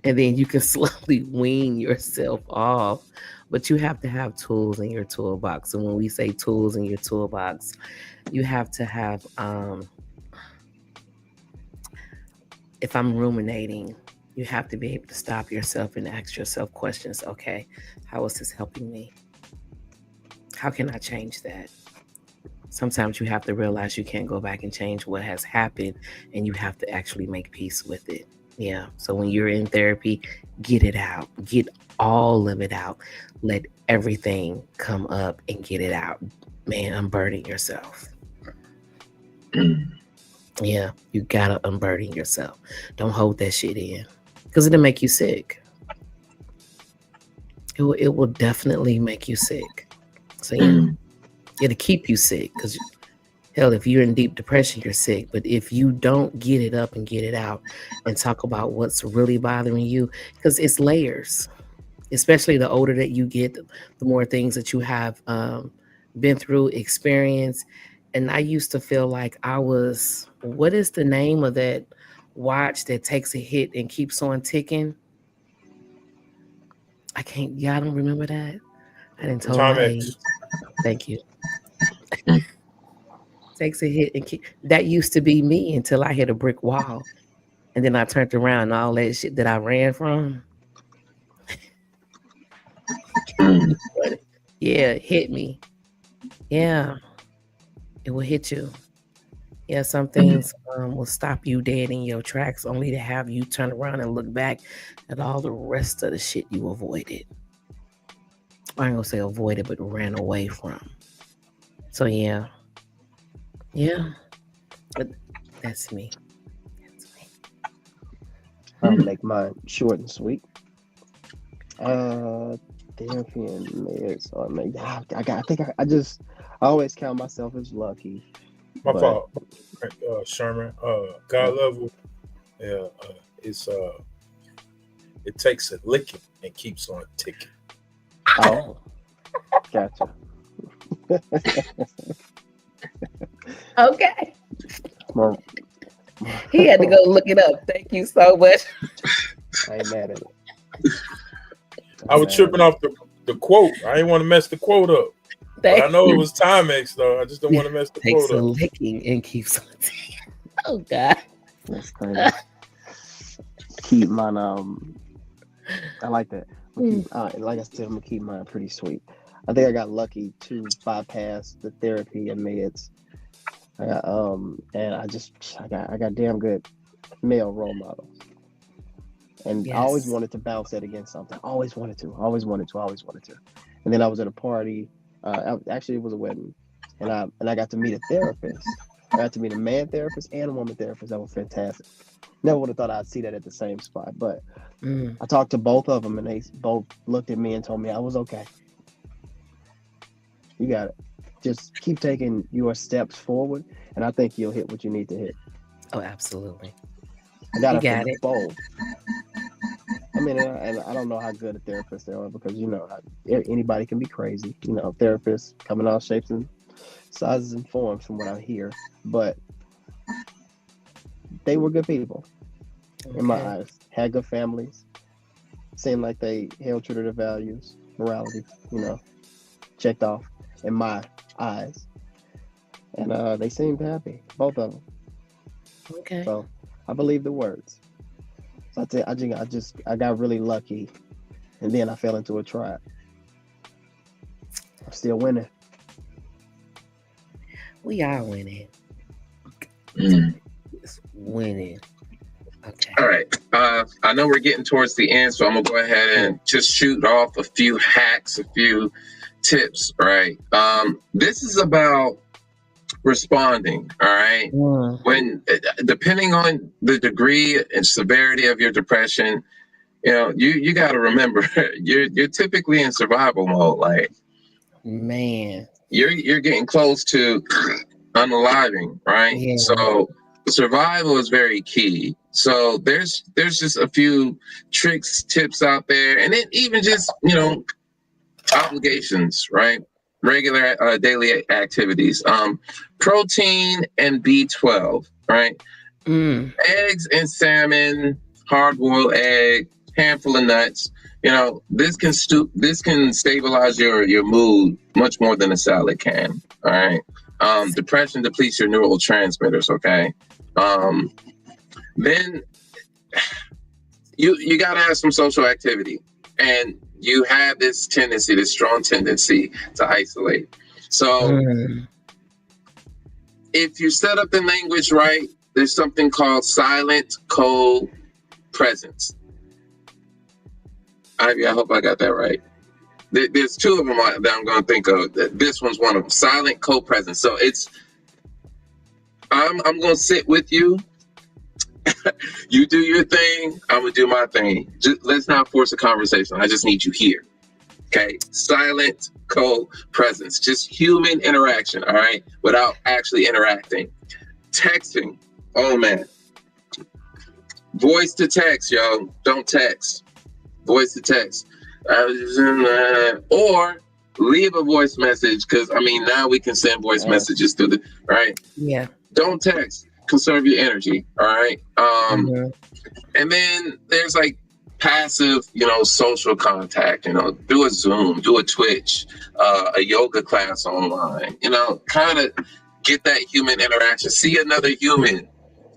And then you can slowly wean yourself off. But you have to have tools in your toolbox. And when we say tools in your toolbox, you have to have if I'm ruminating, you have to be able to stop yourself and ask yourself questions. Okay, how is this helping me? How can I change that? Sometimes you have to realize you can't go back and change what has happened, and you have to actually make peace with it. Yeah. So when you're in therapy, get it out. Get all of it out. Let everything come up and get it out. Man, unburden yourself. Yeah, you gotta unburden yourself. Don't hold that shit in, because it'll make you sick. It will definitely make you sick. So yeah, it'll keep you sick, because hell, if you're in deep depression, you're sick. But if you don't get it up and get it out and talk about what's really bothering you, because it's layers, especially the older that you get, the more things that you have been through, experience. And I used to feel like I was, what is the name of that watch that takes a hit and keeps on ticking? I don't remember that. I didn't told my age.
Timex.
Thank you. Takes a hit and that used to be me until I hit a brick wall. And then I turned around and all that shit that I ran from, yeah, hit me. Yeah, it will hit you. Yeah, some things will stop you dead in your tracks, only to have you turn around and look back at all the rest of the shit you avoided. I ain't gonna say avoided, but ran away from. So yeah, but that's me. That's me.
I'll make mine short and sweet. Therapy and meds. Or maybe I always count myself as lucky.
My
But
fault, Sherman. God level. Yeah, it's it takes a licking and keeps on ticking.
oh, gotcha.
Okay.
More,
He had to go look it up. Thank you so much.
I ain't mad at it.
I was tripping off the quote. I didn't want to mess the quote up. But I know it was Timex though. I just don't want to mess the
Takes
quote
a
up.
licking and keeps on ticking. Oh God.
That's crazy. Keep mine. I like that. Like I said, I'm gonna keep mine pretty sweet. I think I got lucky to bypass the therapy and meds. And I got damn good male role models. And I always
Yes.
wanted to bounce that against something. Always wanted to. And then I was at a party. Actually, it was a wedding, and I got to meet a therapist. I got to meet a man therapist and a woman therapist. That was fantastic. Never would have thought I'd see that at the same spot, but I talked to both of them, and they both looked at me and told me I was okay. You got it. Just keep taking your steps forward, and I think you'll hit what you need to hit.
Oh, absolutely.
I got
You
it
got
from
it.
both. I mean, and I don't know how good a therapist they are, because anybody can be crazy. Therapists come in all shapes and sizes and forms, from what I hear. But they were good people in my
Okay.
eyes. Had good families. Seemed like they held true to their values. morality, checked off in my eyes. And they seemed happy, both of them.
Okay.
So I believe the words. So I got really lucky, and then I fell into a trap. I'm still winning.
We are winning.
Mm.
It's winning. Okay.
All right. I know we're getting towards the end, so I'm gonna go ahead and just shoot off a few hacks, a few tips. Right. This is about responding. All right. When depending on the degree and severity of your depression, you got to remember you're typically in survival mode. Like,
man,
you're getting close to unaliving, right?
Yeah.
So survival is very key. So there's just a few tricks, tips out there, and then even just obligations, right? Regular daily activities. Protein and B12, right? Eggs and salmon, hard-boiled egg, handful of nuts. This can stabilize your mood much more than a salad can. All right. Depression depletes your neurotransmitters. Okay. Then you got to have some social activity, and you have this strong tendency to isolate. So if you set up the language right, there's something called silent co-presence. Ivy, I hope I got that right. There's two of them that I'm going to think of. This one's one of them. Silent co-presence. So I'm going to sit with you. You do your thing. I'm going to do my thing. Let's not force a conversation. I just need you here. Okay. Silent co-presence. Just human interaction. All right. Without actually interacting. Texting. Oh, man. Voice to text, yo. Don't text. Voice to text. Or leave a voice message, because now we can send voice messages through the right.
Yeah.
Don't text. Conserve your energy. All right. And then there's like passive, social contact. Do a Zoom, do a Twitch, a yoga class online. Kind of get that human interaction. See another human.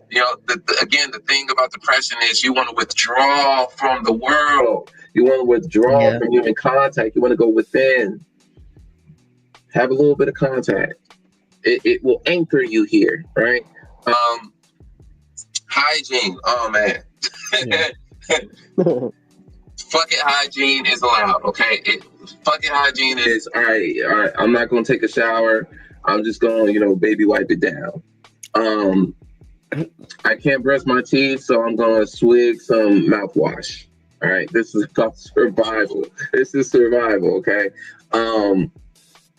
The thing about depression is you want to withdraw from the world. You want to withdraw from human contact. You want to go within. Have a little bit of contact. It will anchor you here, right? Hygiene. Oh, man.
Yeah.
Fucking hygiene is allowed, okay? Fucking hygiene is, all right, I'm not going to take a shower. I'm just going to, baby wipe it down. I can't brush my teeth, so I'm going to swig some mouthwash. All right, this is about survival. This is survival, okay?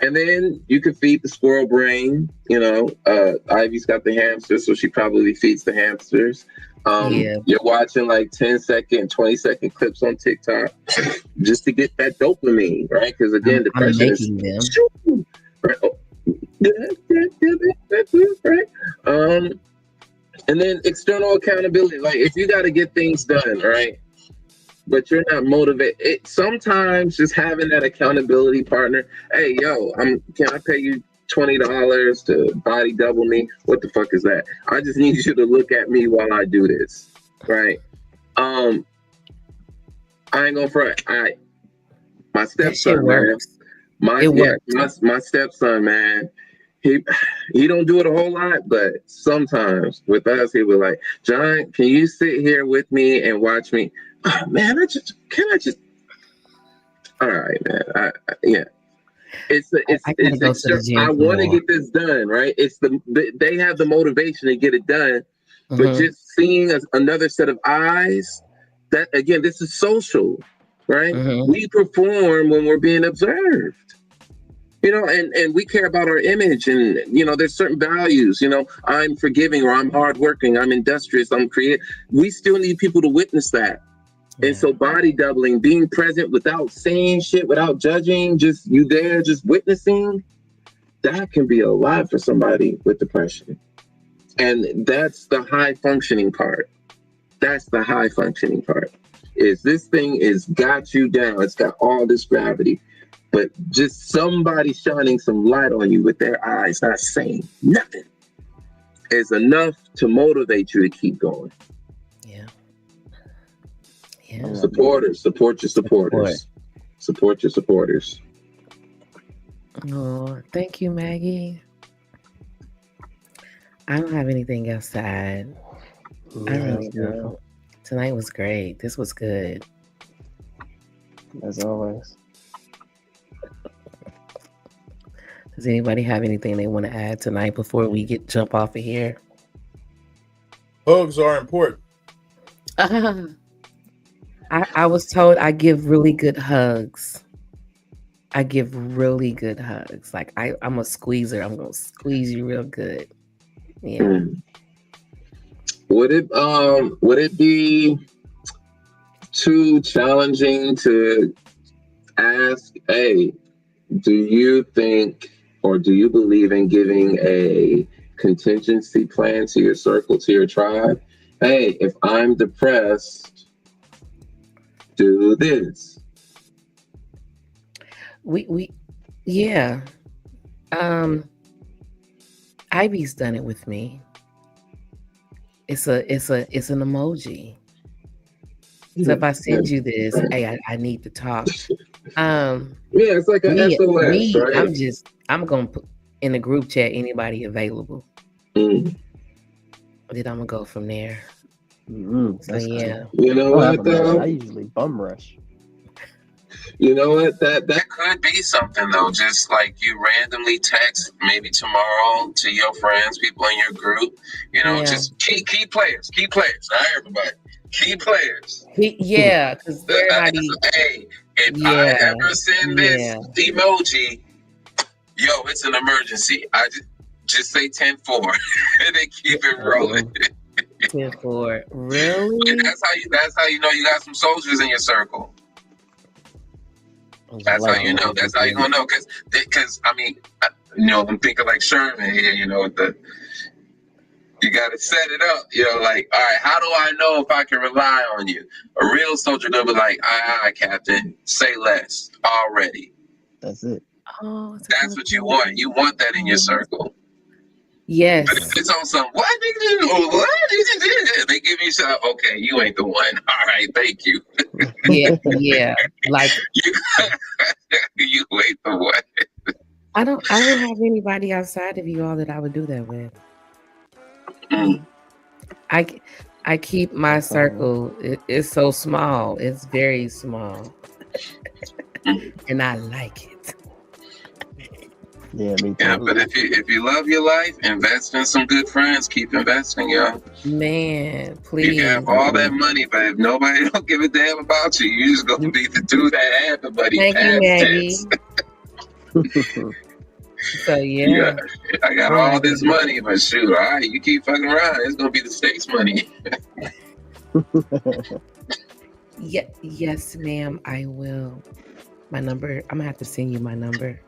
And then you can feed the squirrel brain. Ivy's got the hamsters, so she probably feeds the hamsters. You're watching like 10-second, 20-second clips on TikTok just to get that dopamine, right? Because again, depression is them. Right? Right? And then external accountability. Like, if you got to get things done, right? But you're not motivated. Sometimes just having that accountability partner. Hey, yo, can I pay you $20 to body double me? What the fuck is that? I just need you to look at me while I do this, right? I ain't gonna front. My stepson, man. My stepson, man. He don't do it a whole lot, but sometimes with us, he was like, John, can you sit here with me and watch me? Oh, man, all right, man. Yeah. I want to get this done, right? They have the motivation to get it done, but just seeing another set of eyes, that again, this is social, right? We perform when we're being observed. And we care about our image, and there's certain values. I'm forgiving, or I'm hardworking, I'm industrious, I'm creative. We still need people to witness that. Yeah. And so body doubling, being present without saying shit, without judging, just you there, just witnessing, that can be a lot for somebody with depression. And that's the high functioning part. is this thing is got you down. It's got all this gravity. But just somebody shining some light on you with their eyes, not saying nothing, is enough to motivate you to keep going.
Yeah. Yeah.
Supporters, support your supporters. Support your supporters.
Oh, thank you, Maggie. I don't have anything else to add. I really don't. Tonight was great. This was good.
As always.
Does anybody have anything they want to add tonight before we jump off of here?
Hugs are important.
I was told I give really good hugs. I give really good hugs. Like I'm a squeezer. I'm gonna squeeze you real good. Yeah.
Would it be too challenging to ask, hey, do you think or do you believe in giving a contingency plan to your circle, to your tribe? Hey, if I'm depressed, do this.
Yeah. Ivy's done it with me. It's an emoji. So if I send you this, hey, I need to talk.
Yeah, it's like an SOS, right?
I'm gonna put in the group chat anybody available. Then I'm gonna go from there. So yeah.
You know what though?
I usually bum rush.
You know what? That could be something though. Just like you randomly text maybe tomorrow to your friends, people in your group. You know, just key players, not everybody. Key players.
Because everybody.
Hey, if I ever send this emoji, yo, it's an emergency. I just say 10-4 and they keep it rolling.
10-4, really?
And that's how you know you got some soldiers in your circle. That's how you know. That's how you gonna know. Because I mean, you know, I'm thinking like Sherman here. You know, you got to set it up. You know, like, all right, how do I know if I can rely on you? A real soldier gonna be like, aye, Captain, say less already.
That's it.
Oh,
that's what you want. You want that in your circle.
Yes.
But if it's on some, what? They give you some, okay, you ain't the one. All right, thank you.
Yeah. Like
you ain't the one.
I don't have anybody outside of you all that I would do that with. I keep my circle. It's so small. It's very small, and I like it.
Yeah, me too.
Yeah, but if you love your life, invest in some good friends. Keep investing, yo.
Man, please.
You can have all that money, but if nobody don't give a damn about you, you just gonna be the dude that had the money.
Thank you, Maggie. So yeah,
I got all this money, but shoot, all right, you keep fucking around, it's gonna be the state's money.
Yes, ma'am, I will. My number, I'm gonna have to send you my number.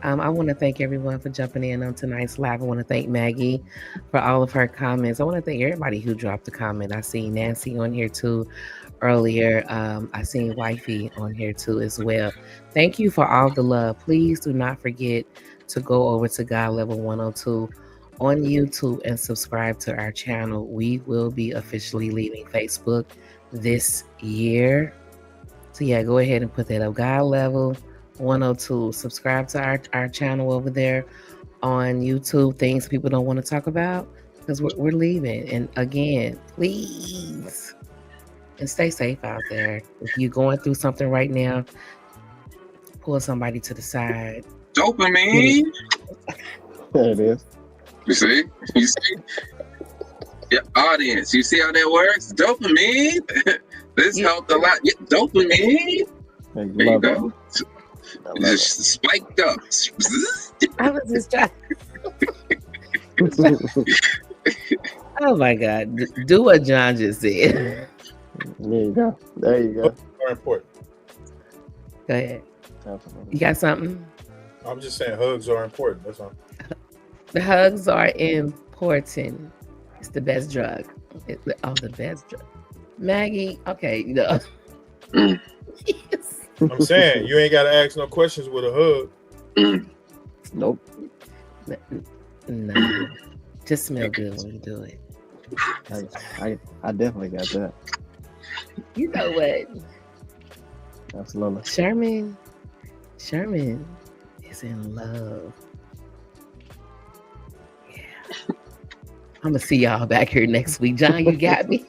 I want to thank everyone for jumping in on tonight's live. I want to thank Maggie for all of her comments. I want to thank everybody who dropped a comment. I seen Nancy on here too earlier. I seen Wifey on here too as well. Thank you for all the love. Please do not forget to go over to God Level 102 on YouTube and subscribe to our channel. We will be officially leaving Facebook this year. So yeah, go ahead and put that up. God Level 102. Subscribe to our channel over there on YouTube. Things people don't want to talk about because we're leaving. And again, please, and stay safe out there. If you're going through something right now, pull somebody to the side.
Dopamine.
There it is.
You see? Yeah, audience. You see how that works? Dopamine. This helped a lot. Yeah, dopamine. There you go. Just spiked up.
I was just trying. Oh my God. Do what John just said.
There you go.
Very important.
Go ahead.
Absolutely.
You got something?
I'm just saying hugs are important. That's all.
The hugs are important. It's the best drug. It's the best drug. Maggie, okay, no.
Mm.
Yes.
I'm saying you ain't got to ask no questions with a hug.
Mm.
Nope.
No, just smell good when you do it.
I definitely got that.
You know what?
Absolutely.
Sherman is in love. Yeah. I'm gonna see y'all back here next week. John, you got me.